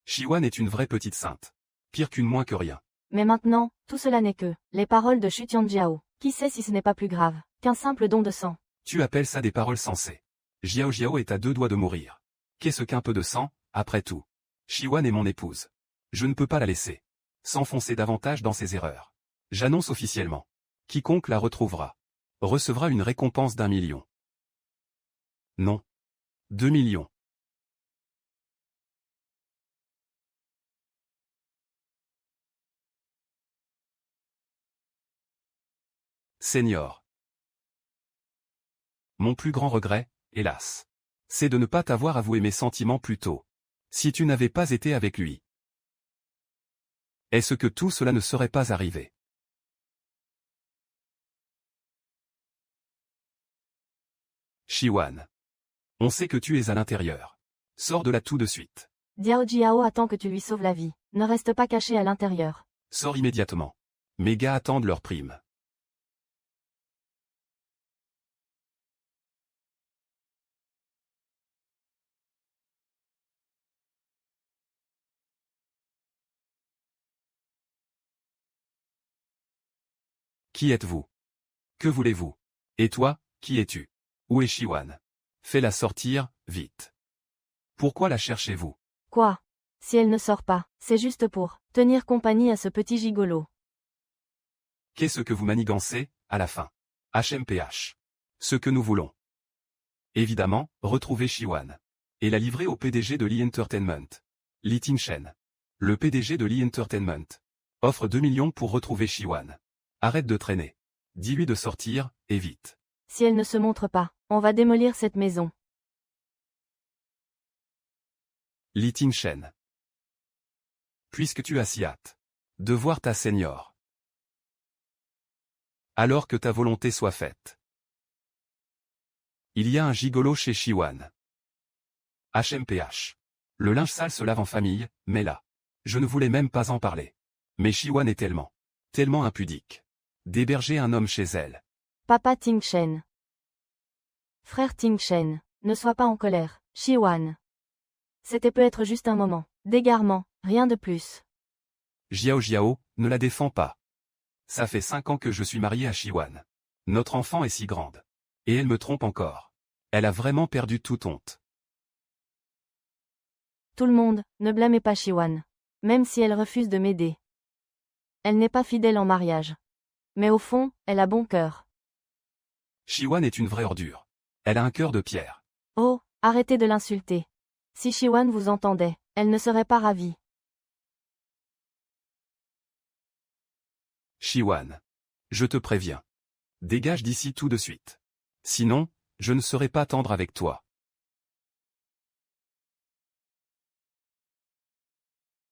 Shiwan est une vraie petite sainte. Pire qu'une moins que rien. Mais maintenant, tout cela n'est que les paroles de Shu Tianjiao. Qui sait si ce n'est pas plus grave qu'un simple don de sang? Tu appelles ça des paroles sensées. Xiao Xiao est à 2 doigts de mourir. Qu'est-ce qu'un peu de sang, après tout? Shiwan est mon épouse. Je ne peux pas la laisser s'enfoncer davantage dans ses erreurs. J'annonce officiellement. Quiconque la retrouvera recevra une récompense d'1 million. Non. 2 millions. Seigneur. Mon plus grand regret, hélas, c'est de ne pas t'avoir avoué mes sentiments plus tôt. Si tu n'avais pas été avec lui. Est-ce que tout cela ne serait pas arrivé? Shiwan. On sait que tu es à l'intérieur. Sors de là tout de suite. Diao Jiao attend que tu lui sauves la vie. Ne reste pas caché à l'intérieur. Sors immédiatement. Mes gars attendent leur prime. Qui êtes-vous? Que voulez-vous? Et toi, qui es-tu? Où est Shiwan? Fais-la sortir, vite. Pourquoi la cherchez-vous? Quoi? Si elle ne sort pas, c'est juste pour tenir compagnie à ce petit gigolo. Qu'est-ce que vous manigancez, à la fin? HMPH. Ce que nous voulons. Évidemment, retrouver Shiwan. Et la livrer au PDG de Lee Entertainment. Lee Ting-shen. Le PDG de Lee Entertainment. Offre 2 millions pour retrouver Shiwan. Arrête de traîner. Dis-lui de sortir, et vite. Si elle ne se montre pas, on va démolir cette maison. Lee Ting-shen. Puisque tu as si hâte de voir ta senior. Alors que ta volonté soit faite. Il y a un gigolo chez Shiwan. HMPH. Le linge sale se lave en famille, mais là. Je ne voulais même pas en parler. Mais Shiwan est tellement impudique. D'héberger un homme chez elle. Papa Ting-shen. Frère Ting-shen, ne sois pas en colère, Shiwan. C'était peut-être juste un moment d'égarement, rien de plus. Jiao, ne la défends pas. Ça fait 5 ans que je suis marié à Shiwan. Notre enfant est si grande. Et elle me trompe encore. Elle a vraiment perdu toute honte. Tout le monde, ne blâmez pas Shiwan. Même si elle refuse de m'aider. Elle n'est pas fidèle en mariage. Mais au fond, elle a bon cœur. Shiwan est une vraie ordure. Elle a un cœur de pierre. Oh, arrêtez de l'insulter. Si Shiwan vous entendait, elle ne serait pas ravie. Shiwan. Je te préviens. Dégage d'ici tout de suite. Sinon, je ne serai pas tendre avec toi.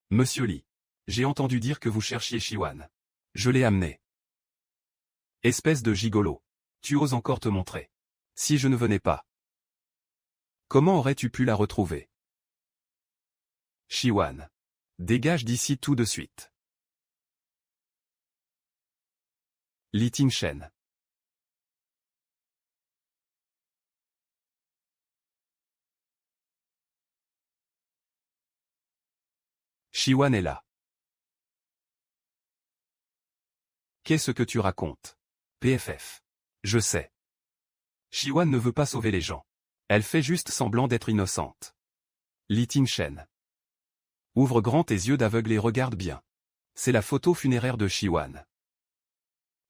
Monsieur Lee. J'ai entendu dire que vous cherchiez Shiwan. Je l'ai amené. Espèce de gigolo. Tu oses encore te montrer. Si je ne venais pas. Comment aurais-tu pu la retrouver? Shiwan. Dégage d'ici tout de suite. Lee Ting-shen. Shiwan est là. Qu'est-ce que tu racontes? PFF. Je sais. Shiwan ne veut pas sauver les gens. Elle fait juste semblant d'être innocente. Lee Ting-shen. Ouvre grand tes yeux d'aveugle et regarde bien. C'est la photo funéraire de Shiwan.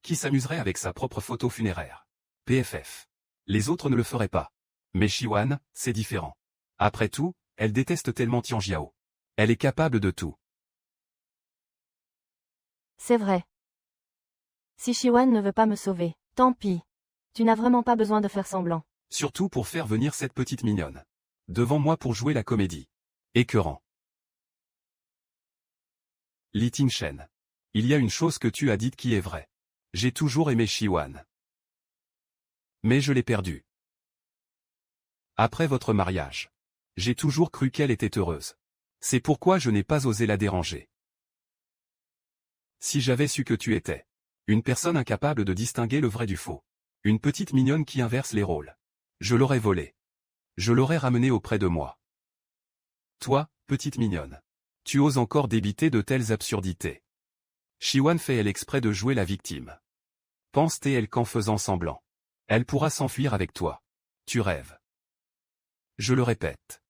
Qui s'amuserait avec sa propre photo funéraire? PFF. Les autres ne le feraient pas. Mais Shiwan, c'est différent. Après tout, elle déteste tellement Tianjiao. Elle est capable de tout. C'est vrai. Si Shiwan ne veut pas me sauver, tant pis. Tu n'as vraiment pas besoin de faire semblant. Surtout pour faire venir cette petite mignonne. Devant moi pour jouer la comédie. Écœurant. Lee Ting-shen. Il y a une chose que tu as dite qui est vraie. J'ai toujours aimé Shiwan. Mais je l'ai perdue. Après votre mariage. J'ai toujours cru qu'elle était heureuse. C'est pourquoi je n'ai pas osé la déranger. Si j'avais su que tu étais une personne incapable de distinguer le vrai du faux. Une petite mignonne qui inverse les rôles. Je l'aurais volée. Je l'aurais ramenée auprès de moi. Toi, petite mignonne. Tu oses encore débiter de telles absurdités. Shiwan fait elle exprès de jouer la victime. Pense-t-elle qu'en faisant semblant, elle pourra s'enfuir avec toi? Tu rêves. Je le répète.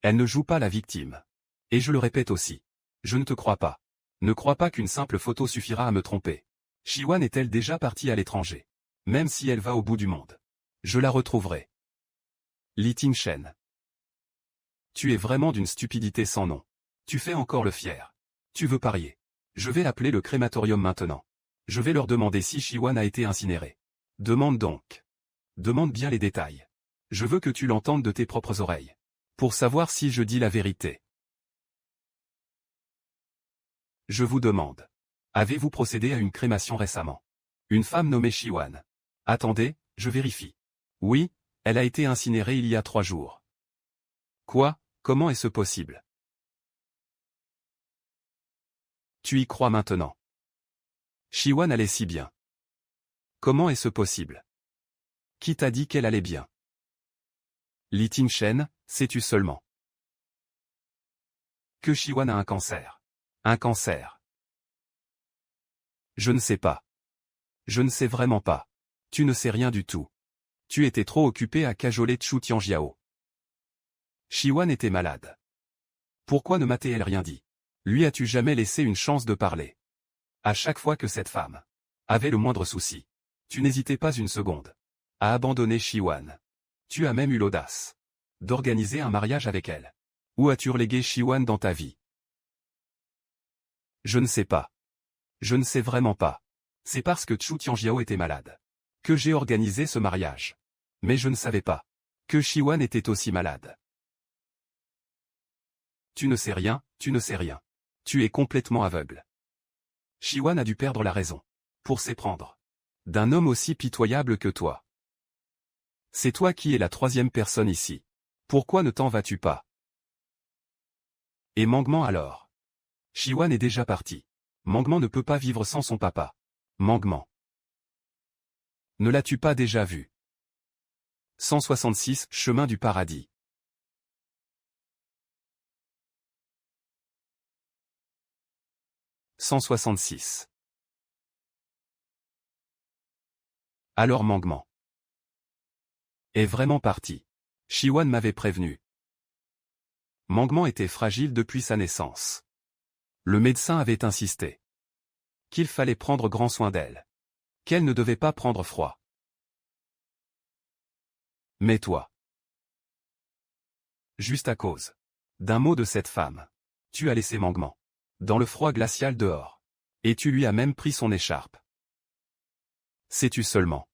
Elle ne joue pas la victime. Et je le répète aussi. Je ne te crois pas. Ne crois pas qu'une simple photo suffira à me tromper. Shiwan est-elle déjà partie à l'étranger? Même si elle va au bout du monde. Je la retrouverai. Lee Ting-shen. Tu es vraiment d'une stupidité sans nom. Tu fais encore le fier. Tu veux parier. Je vais appeler le crématorium maintenant. Je vais leur demander si Shiwan a été incinéré. Demande donc. Demande bien les détails. Je veux que tu l'entendes de tes propres oreilles. Pour savoir si je dis la vérité. Je vous demande. Avez-vous procédé à une crémation récemment? Une femme nommée Shiwan. Attendez, je vérifie. Oui, elle a été incinérée il y a 3 jours. Quoi? Comment est-ce possible? Tu y crois maintenant? Shiwan allait si bien. Comment est-ce possible? Qui t'a dit qu'elle allait bien? Lee Ting-shen, sais-tu seulement que Shiwan a un cancer? Un cancer. Je ne sais pas. Je ne sais vraiment pas. Tu ne sais rien du tout. Tu étais trop occupé à cajoler Chu Tianjiao. Shiwan était malade. Pourquoi ne m'a-t-elle rien dit? Lui as-tu jamais laissé une chance de parler? À chaque fois que cette femme avait le moindre souci, tu n'hésitais pas une seconde à abandonner Shiwan. Tu as même eu l'audace d'organiser un mariage avec elle. Où as-tu relégué Shiwan dans ta vie? Je ne sais pas. Je ne sais vraiment pas. C'est parce que Chu Tianjiao était malade que j'ai organisé ce mariage. Mais je ne savais pas que Shiwan était aussi malade. Tu ne sais rien, tu ne sais rien. Tu es complètement aveugle. Shiwan a dû perdre la raison pour s'éprendre d'un homme aussi pitoyable que toi. C'est toi qui es la troisième personne ici. Pourquoi ne t'en vas-tu pas? Et Mangman alors? Shiwan est déjà parti. Mangman ne peut pas vivre sans son papa. Mangman. Ne l'as-tu pas déjà vu? 166 Chemin du paradis. « 166. Alors Mangman est vraiment parti. Shiwan m'avait prévenu. Mangman était fragile depuis sa naissance. Le médecin avait insisté qu'il fallait prendre grand soin d'elle, qu'elle ne devait pas prendre froid. Mais toi, juste à cause d'un mot de cette femme, tu as laissé Mangman dans le froid glacial dehors, et tu lui as même pris son écharpe. Sais-tu seulement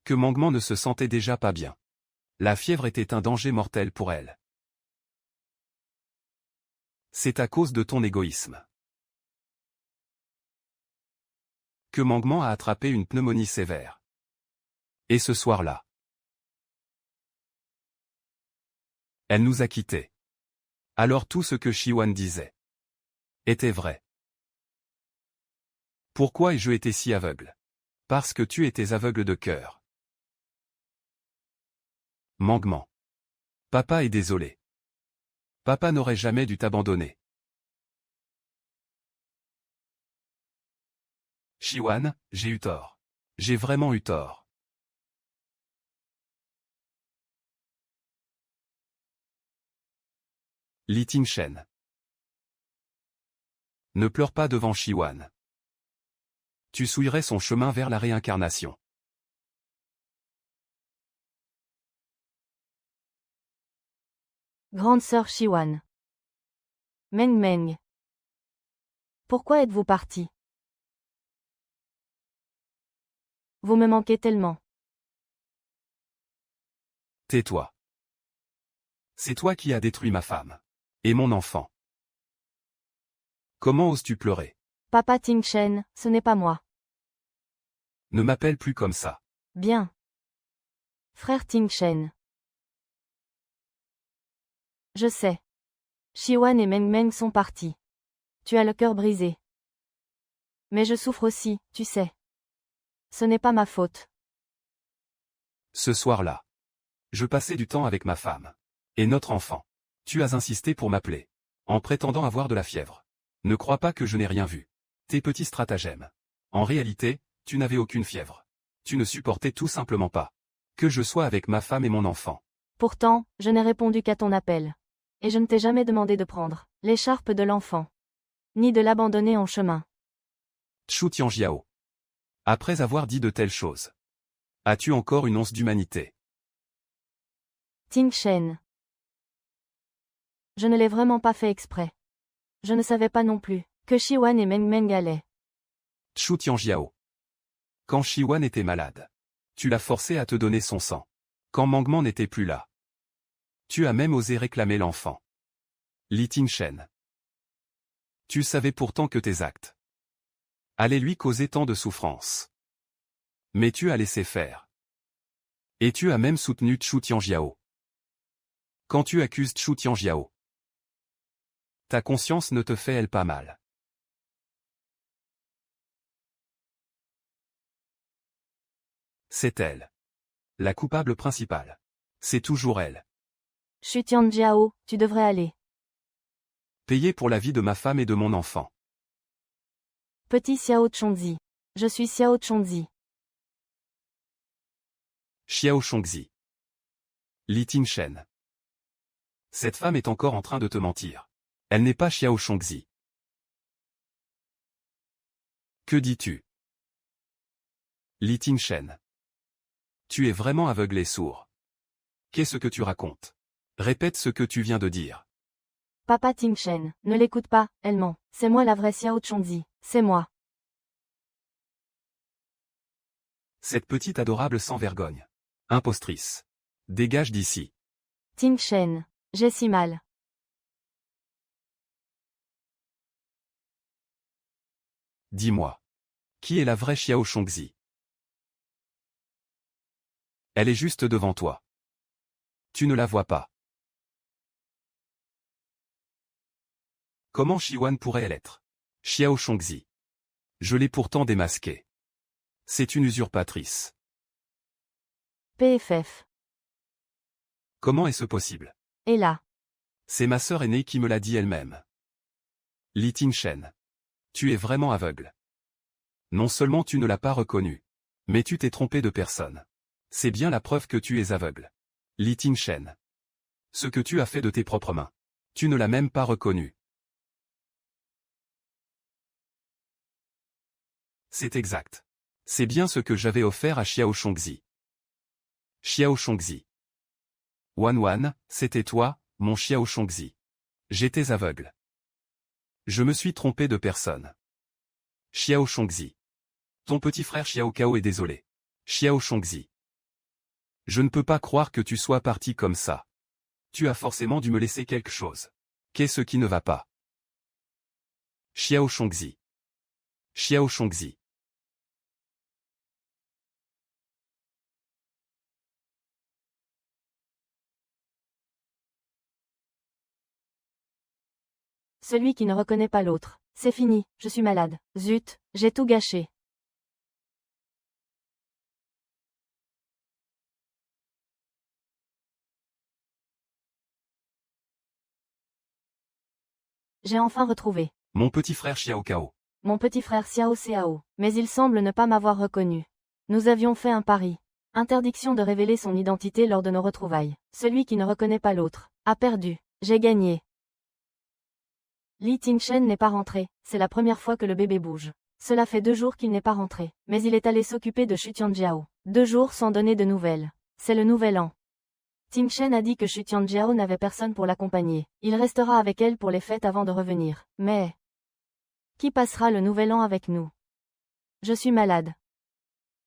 que Mangman ne se sentait déjà pas bien? La fièvre était un danger mortel pour elle. C'est à cause de ton égoïsme que Mangman a attrapé une pneumonie sévère. Et ce soir-là, elle nous a quittés. Alors tout ce que Shiwan disait était vrai. Pourquoi ai-je été si aveugle? Parce que tu étais aveugle de cœur. Mangman. Papa est désolé. Papa n'aurait jamais dû t'abandonner. Shiwan, j'ai eu tort. J'ai vraiment eu tort. Li Tingshen. Ne pleure pas devant Shiwan. Tu souillerais son chemin vers la réincarnation. Grande sœur Shiwan. Meng Meng. Pourquoi êtes-vous parti? Vous me manquez tellement. Tais-toi. C'est toi qui as détruit ma femme. Et mon enfant. Comment oses-tu pleurer? Papa Tingshen, ce n'est pas moi. Ne m'appelle plus comme ça. Bien. Frère Tingshen. Je sais. Shiwan et Meng Meng sont partis. Tu as le cœur brisé. Mais je souffre aussi, tu sais. Ce n'est pas ma faute. Ce soir-là, je passais du temps avec ma femme. Et notre enfant. Tu as insisté pour m'appeler. En prétendant avoir de la fièvre. Ne crois pas que je n'ai rien vu. Tes petits stratagèmes. En réalité, tu n'avais aucune fièvre. Tu ne supportais tout simplement pas que je sois avec ma femme et mon enfant. Pourtant, je n'ai répondu qu'à ton appel. Et je ne t'ai jamais demandé de prendre l'écharpe de l'enfant. Ni de l'abandonner en chemin. Chu Tianjiao. Après avoir dit de telles choses, as-tu encore une once d'humanité? Tingshen. Je ne l'ai vraiment pas fait exprès. Je ne savais pas non plus que Shiwan et Meng Meng allaient. Chu Tianjiao. Quand Shiwan était malade, tu l'as forcé à te donner son sang. Quand Mangman n'était plus là, tu as même osé réclamer l'enfant. Li Tingshen. Tu savais pourtant que tes actes allaient lui causer tant de souffrance. Mais tu as laissé faire. Et tu as même soutenu Chu Tianjiao. Quand tu accuses Chu Tianjiao, ta conscience ne te fait-elle pas mal? C'est elle. La coupable principale. C'est toujours elle. Xu Tianjiao, tu devrais aller. Payer pour la vie de ma femme et de mon enfant. Petit Xiao Chongzi. Je suis Xiao Chongzi. Xiao Shongzi. Li Tingshen. Cette femme est encore en train de te mentir. Elle n'est pas Xiao Shongzi. Que dis-tu? Li Tingshen. Tu es vraiment aveugle et sourd. Qu'est-ce que tu racontes? Répète ce que tu viens de dire. Papa Tingshen, ne l'écoute pas, elle ment. C'est moi la vraie Xiao Chongzi. C'est moi. Cette petite adorable sans vergogne. Impostrice. Dégage d'ici. Tingshen. J'ai si mal. Dis-moi. Qui est la vraie Xiao Shongzi? Elle est juste devant toi. Tu ne la vois pas. Comment Shiwan pourrait l'être? Xiao Shongzi. Je l'ai pourtant démasquée. C'est une usurpatrice. PFF. Comment est-ce possible? Et là. C'est ma sœur aînée qui me l'a dit elle-même. Li Tingshen. Tu es vraiment aveugle. Non seulement tu ne l'as pas reconnue, mais tu t'es trompé de personne. C'est bien la preuve que tu es aveugle. Li Tingshen. Ce que tu as fait de tes propres mains. Tu ne l'as même pas reconnu. C'est exact. C'est bien ce que j'avais offert à Xiao Shongzi. Xiao Shongzi. Wan Wan, c'était toi, mon Xiao Shongzi. J'étais aveugle. Je me suis trompé de personne. Xiao Shongzi. Ton petit frère Xiao Cao est désolé. Xiao Shongzi. Je ne peux pas croire que tu sois parti comme ça. Tu as forcément dû me laisser quelque chose. Qu'est-ce qui ne va pas? Xiao Shongzi. Xiao Shongzi. Celui qui ne reconnaît pas l'autre. C'est fini, je suis malade. Zut, j'ai tout gâché. J'ai enfin retrouvé. Mon petit frère Xiao Cao. Mon petit frère Xiao Xiao. Mais il semble ne pas m'avoir reconnu. Nous avions fait un pari. Interdiction de révéler son identité lors de nos retrouvailles. Celui qui ne reconnaît pas l'autre a perdu. J'ai gagné. Li Tingshen n'est pas rentré, c'est la première fois que le bébé bouge. Cela fait 2 jours qu'il n'est pas rentré, mais il est allé s'occuper de Xu Tianjiao. 2 jours sans donner de nouvelles. C'est le nouvel an. Tingshen a dit que Xu Tianjiao n'avait personne pour l'accompagner. Il restera avec elle pour les fêtes avant de revenir. Mais qui passera le nouvel an avec nous? Je suis malade.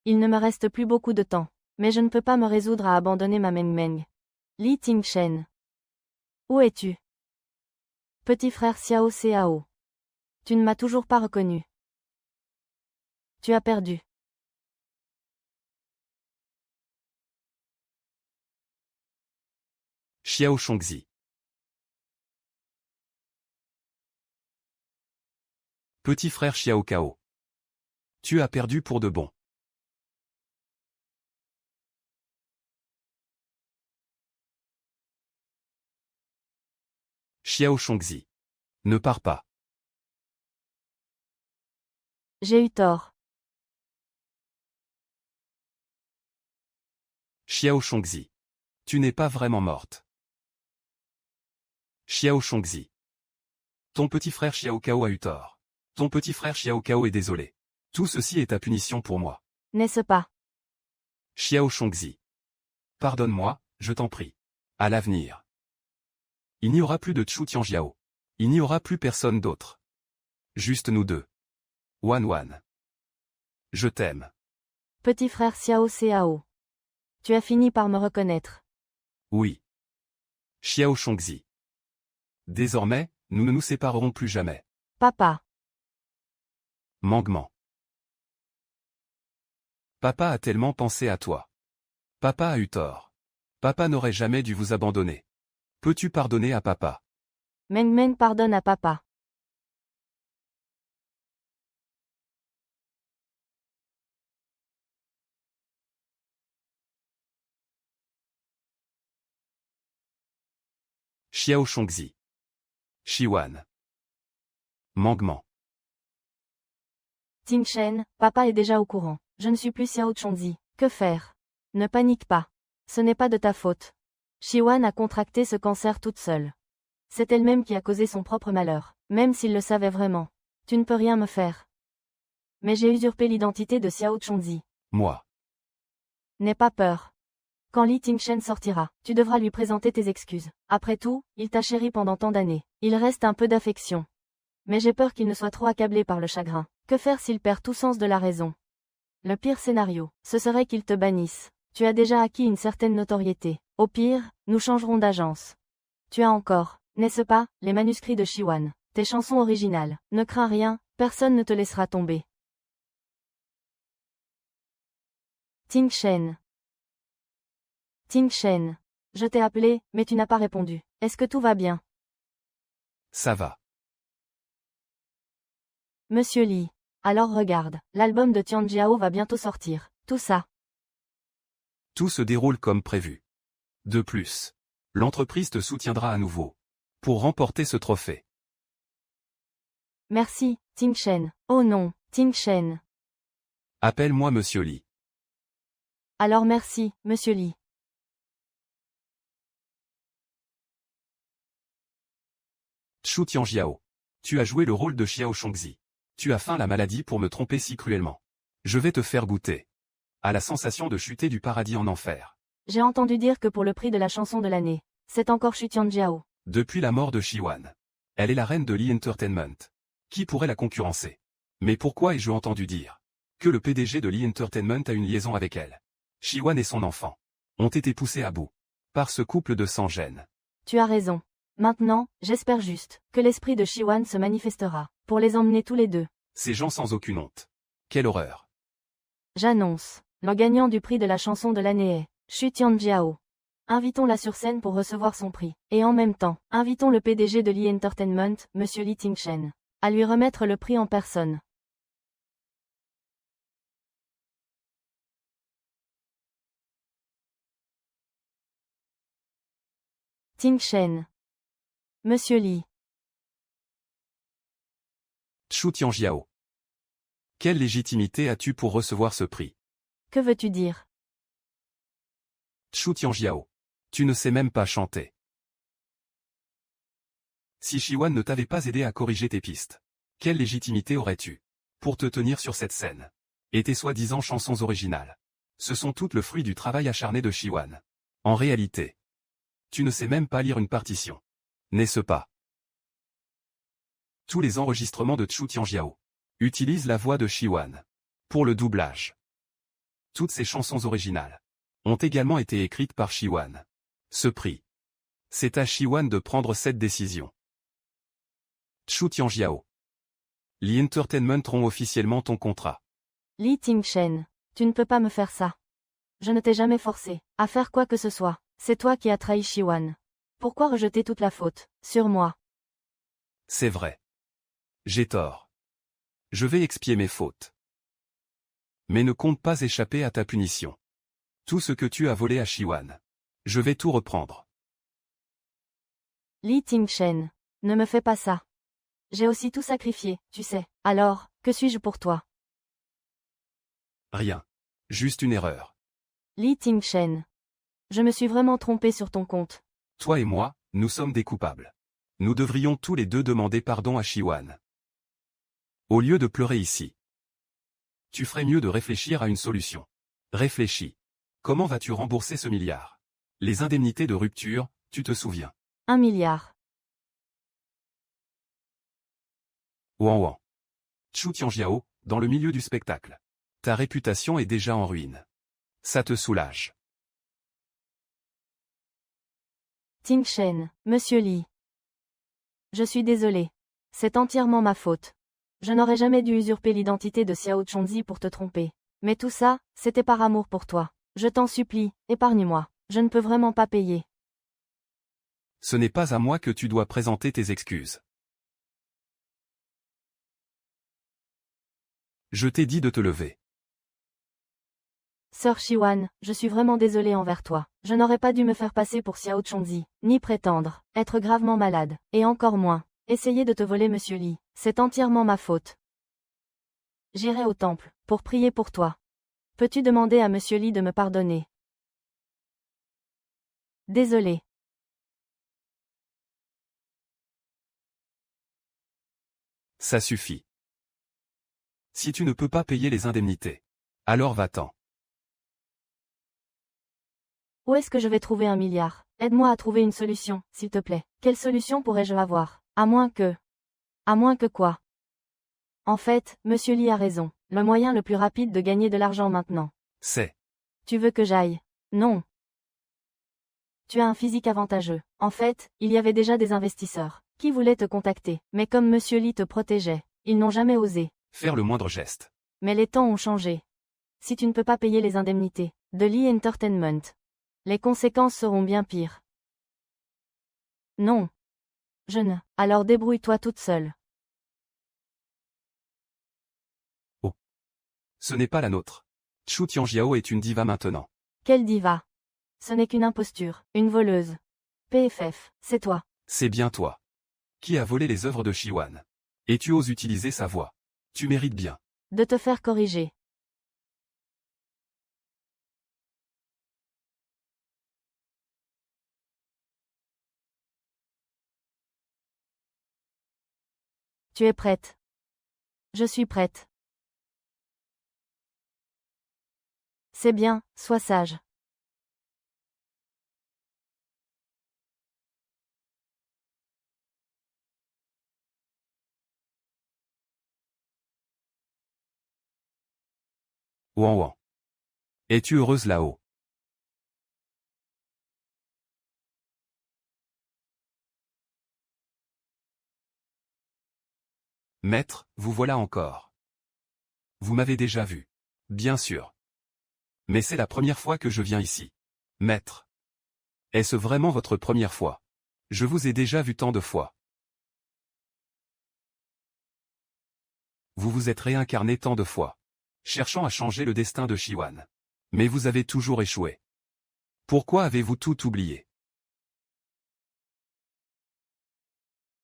Il ne me reste plus beaucoup de temps, mais je ne peux pas me résoudre à abandonner ma Meng Meng. Li Tingshen. Où es-tu? Petit frère Xiao Xiao. Tu ne m'as toujours pas reconnu. Tu as perdu. Xiao Shongzi. Petit frère Xiao Cao. Tu as perdu pour de bon. Xiao Shongzi. Ne pars pas. J'ai eu tort. Xiao Shongzi. Tu n'es pas vraiment morte. Xiao Shongzi. Ton petit frère Xiao Cao a eu tort. Ton petit frère Xiao Cao est désolé. Tout ceci est ta punition pour moi. N'est-ce pas? Xiao Shongzi. Pardonne-moi, je t'en prie. À l'avenir. Il n'y aura plus de Chu Tianjiao. Il n'y aura plus personne d'autre. Juste nous deux. Wan Wan. Je t'aime. Petit frère Xiao Xiao. Tu as fini par me reconnaître. Oui. Xiao Shongzi. Désormais, nous ne nous séparerons plus jamais. Papa. Mangement. Papa a tellement pensé à toi. Papa a eu tort. Papa n'aurait jamais dû vous abandonner. Peux-tu pardonner à papa? Meng Meng pardonne à papa. Xiao Shongzi. Shiwan. Mangement. Ting Shen, papa est déjà au courant. Je ne suis plus Xiao Chongzi. Que faire? Ne panique pas. Ce n'est pas de ta faute. Shiwan a contracté ce cancer toute seule. C'est elle-même qui a causé son propre malheur, même s'il le savait vraiment. Tu ne peux rien me faire. Mais j'ai usurpé l'identité de Xiao Chongzi. Moi. N'aie pas peur. Quand Li Tingshen sortira, tu devras lui présenter tes excuses. Après tout, il t'a chéri pendant tant d'années. Il reste un peu d'affection. Mais j'ai peur qu'il ne soit trop accablé par le chagrin. Que faire s'il perd tout sens de la raison? Le pire scénario, ce serait qu'il te bannisse. Tu as déjà acquis une certaine notoriété. Au pire, nous changerons d'agence. Tu as encore, n'est-ce pas, les manuscrits de Shiwan, tes chansons originales. Ne crains rien, personne ne te laissera tomber. Ting Shen. Ting Shen. Je t'ai appelé, mais tu n'as pas répondu. Est-ce que tout va bien? Ça va. Monsieur Li. Alors regarde, l'album de Tianjiao va bientôt sortir. Tout ça. Tout se déroule comme prévu. De plus, l'entreprise te soutiendra à nouveau. Pour remporter ce trophée. Merci, Ting Shen. Oh non, Ting Shen. Appelle-moi Monsieur Li. Alors merci, Monsieur Li. Xu Tianjiao. Tu as joué le rôle de Xiao Chongzi. Tu as feint la maladie pour me tromper si cruellement. Je vais te faire goûter à la sensation de chuter du paradis en enfer. J'ai entendu dire que pour le prix de la chanson de l'année, c'est encore Xu Tianjiao. Depuis la mort de Shiwan. Elle est la reine de Lee Entertainment. Qui pourrait la concurrencer? Mais pourquoi ai-je entendu dire que le PDG de Lee Entertainment a une liaison avec elle? Shiwan et son enfant ont été poussés à bout par ce couple de sans-gêne. Tu as raison. Maintenant, j'espère juste que l'esprit de Shiwan se manifestera, pour les emmener tous les deux. Ces gens sans aucune honte. Quelle horreur. J'annonce, le gagnant du prix de la chanson de l'année est Xu Tianjiao. Invitons-la sur scène pour recevoir son prix. Et en même temps, invitons le PDG de Lee Entertainment, Monsieur Li Tingshen, à lui remettre le prix en personne. Tingshen. Monsieur Li. Xu Tianjiao. Quelle légitimité as-tu pour recevoir ce prix? Que veux-tu dire? Xu Tianjiao. Tu ne sais même pas chanter. Si Shiwan ne t'avait pas aidé à corriger tes pistes, quelle légitimité aurais-tu pour te tenir sur cette scène? Et tes soi-disant chansons originales. Ce sont toutes le fruit du travail acharné de Shiwan. En réalité, tu ne sais même pas lire une partition. N'est-ce pas? Tous les enregistrements de Xu Tianjiao utilisent la voix de Shiwan pour le doublage. Toutes ces chansons originales ont également été écrites par Shiwan. Ce prix. C'est à Shiwan de prendre cette décision. Xu Tianjiao. Lee Entertainment rompt officiellement ton contrat. Li Tingshen, tu ne peux pas me faire ça. Je ne t'ai jamais forcé à faire quoi que ce soit. C'est toi qui as trahi Shiwan. Pourquoi rejeter toute la faute sur moi? C'est vrai. J'ai tort. Je vais expier mes fautes. Mais ne compte pas échapper à ta punition. Tout ce que tu as volé à Shiwan. Je vais tout reprendre. Li Tingshen, ne me fais pas ça. J'ai aussi tout sacrifié, tu sais. Alors, que suis-je pour toi? Rien. Juste une erreur. Li Tingshen. Je me suis vraiment trompé sur ton compte. Toi et moi, nous sommes des coupables. Nous devrions tous les deux demander pardon à Shiwan. Au lieu de pleurer ici. Tu ferais mieux de réfléchir à une solution. Réfléchis. Comment vas-tu rembourser ce milliard? Les indemnités de rupture, tu te souviens. 1 milliard. Ouan ouan. Xu Tianjiao, dans le milieu du spectacle. Ta réputation est déjà en ruine. Ça te soulage. Tingshen, Monsieur Li. Je suis désolé. C'est entièrement ma faute. Je n'aurais jamais dû usurper l'identité de Xiao Chongzi pour te tromper. Mais tout ça, c'était par amour pour toi. Je t'en supplie, épargne-moi. Je ne peux vraiment pas payer. Ce n'est pas à moi que tu dois présenter tes excuses. Je t'ai dit de te lever. Sœur Shiwan, je suis vraiment désolée envers toi. Je n'aurais pas dû me faire passer pour Xiao Chongzi, ni prétendre être gravement malade, et encore moins essayer de te voler Monsieur Li. C'est entièrement ma faute. J'irai au temple, pour prier pour toi. Peux-tu demander à Monsieur Li de me pardonner? Désolé. Ça suffit. Si tu ne peux pas payer les indemnités, alors va-t'en. Où est-ce que je vais trouver 1 milliard? Aide-moi à trouver une solution, s'il te plaît. Quelle solution pourrais-je avoir? À moins que... À moins que quoi? En fait, Monsieur Li a raison. Le moyen le plus rapide de gagner de l'argent maintenant. C'est. Tu veux que j'aille? Non. Tu as un physique avantageux. En fait, il y avait déjà des investisseurs qui voulaient te contacter. Mais comme Monsieur Li te protégeait, ils n'ont jamais osé. Faire le moindre geste. Mais les temps ont changé. Si tu ne peux pas payer les indemnités de Lee Entertainment, les conséquences seront bien pires. Non. Je ne. Alors débrouille-toi toute seule. Oh. Ce n'est pas la nôtre. Chu Tianjiao est une diva maintenant. Quelle diva? Ce n'est qu'une imposture, une voleuse. PFF, c'est toi. C'est bien toi. Qui a volé les œuvres de Shiwan? Et tu oses utiliser sa voix. Tu mérites bien. De te faire corriger. Tu es prête? Je suis prête. C'est bien, sois sage. Ouan ouan. Es-tu heureuse là-haut? Maître, vous voilà encore. Vous m'avez déjà vu. Bien sûr. Mais c'est la première fois que je viens ici. Maître. Est-ce vraiment votre première fois? Je vous ai déjà vu tant de fois. Vous vous êtes réincarné tant de fois, cherchant à changer le destin de Shiwan. Mais vous avez toujours échoué. Pourquoi avez-vous tout oublié?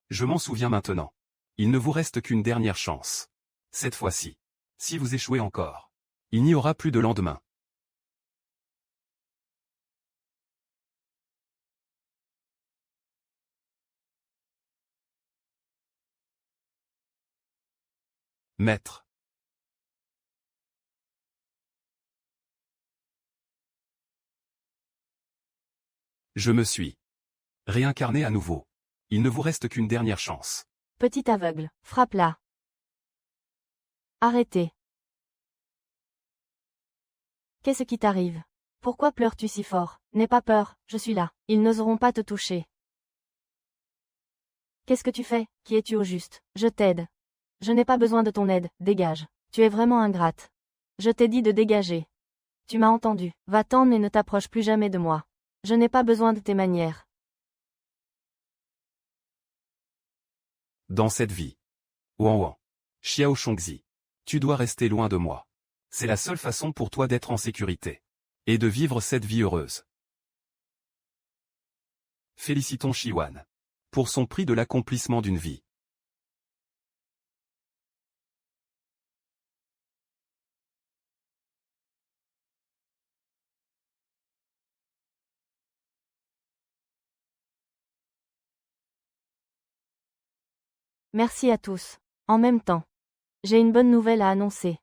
Je m'en souviens maintenant. Il ne vous reste qu'une dernière chance. Cette fois-ci. Si vous échouez encore, il n'y aura plus de lendemain. Maître. Je me suis réincarné à nouveau. Il ne vous reste qu'une dernière chance. Petit aveugle, frappe-la. Arrêtez. Qu'est-ce qui t'arrive? Pourquoi pleures-tu si fort? N'aie pas peur, je suis là. Ils n'oseront pas te toucher. Qu'est-ce que tu fais? Qui es-tu au juste? Je t'aide. Je n'ai pas besoin de ton aide, dégage. Tu es vraiment ingrate. Je t'ai dit de dégager. Tu m'as entendu. Va-t'en et ne t'approche plus jamais de moi. Je n'ai pas besoin de tes manières. Dans cette vie. Ouan ouan. Xiao Shongzi. Tu dois rester loin de moi. C'est la seule façon pour toi d'être en sécurité. Et de vivre cette vie heureuse. Félicitons Shiwan. Pour son prix de l'accomplissement d'une vie. Merci à tous. En même temps. J'ai une bonne nouvelle à annoncer.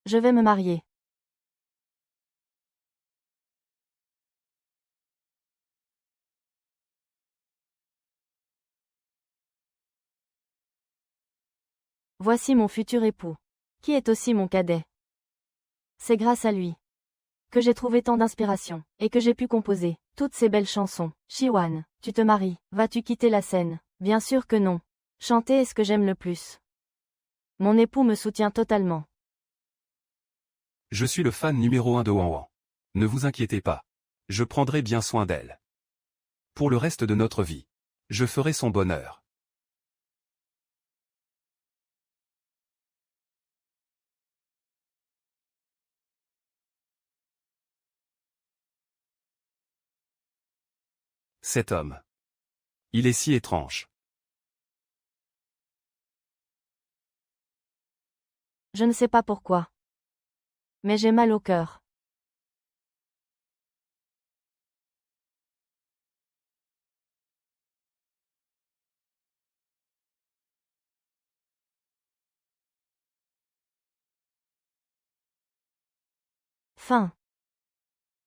Je vais me marier. Voici mon futur époux. Qui est aussi mon cadet. C'est grâce à lui que j'ai trouvé tant d'inspiration, et que j'ai pu composer toutes ces belles chansons. Shiwan, tu te maries, vas-tu quitter la scène? Bien sûr que non. Chanter est ce que j'aime le plus. Mon époux me soutient totalement. Je suis le fan numéro 1 de Ouan ouan. Ne vous inquiétez pas. Je prendrai bien soin d'elle. Pour le reste de notre vie. Je ferai son bonheur. Cet homme. Il est si étrange. Je ne sais pas pourquoi. Mais j'ai mal au cœur. Fin.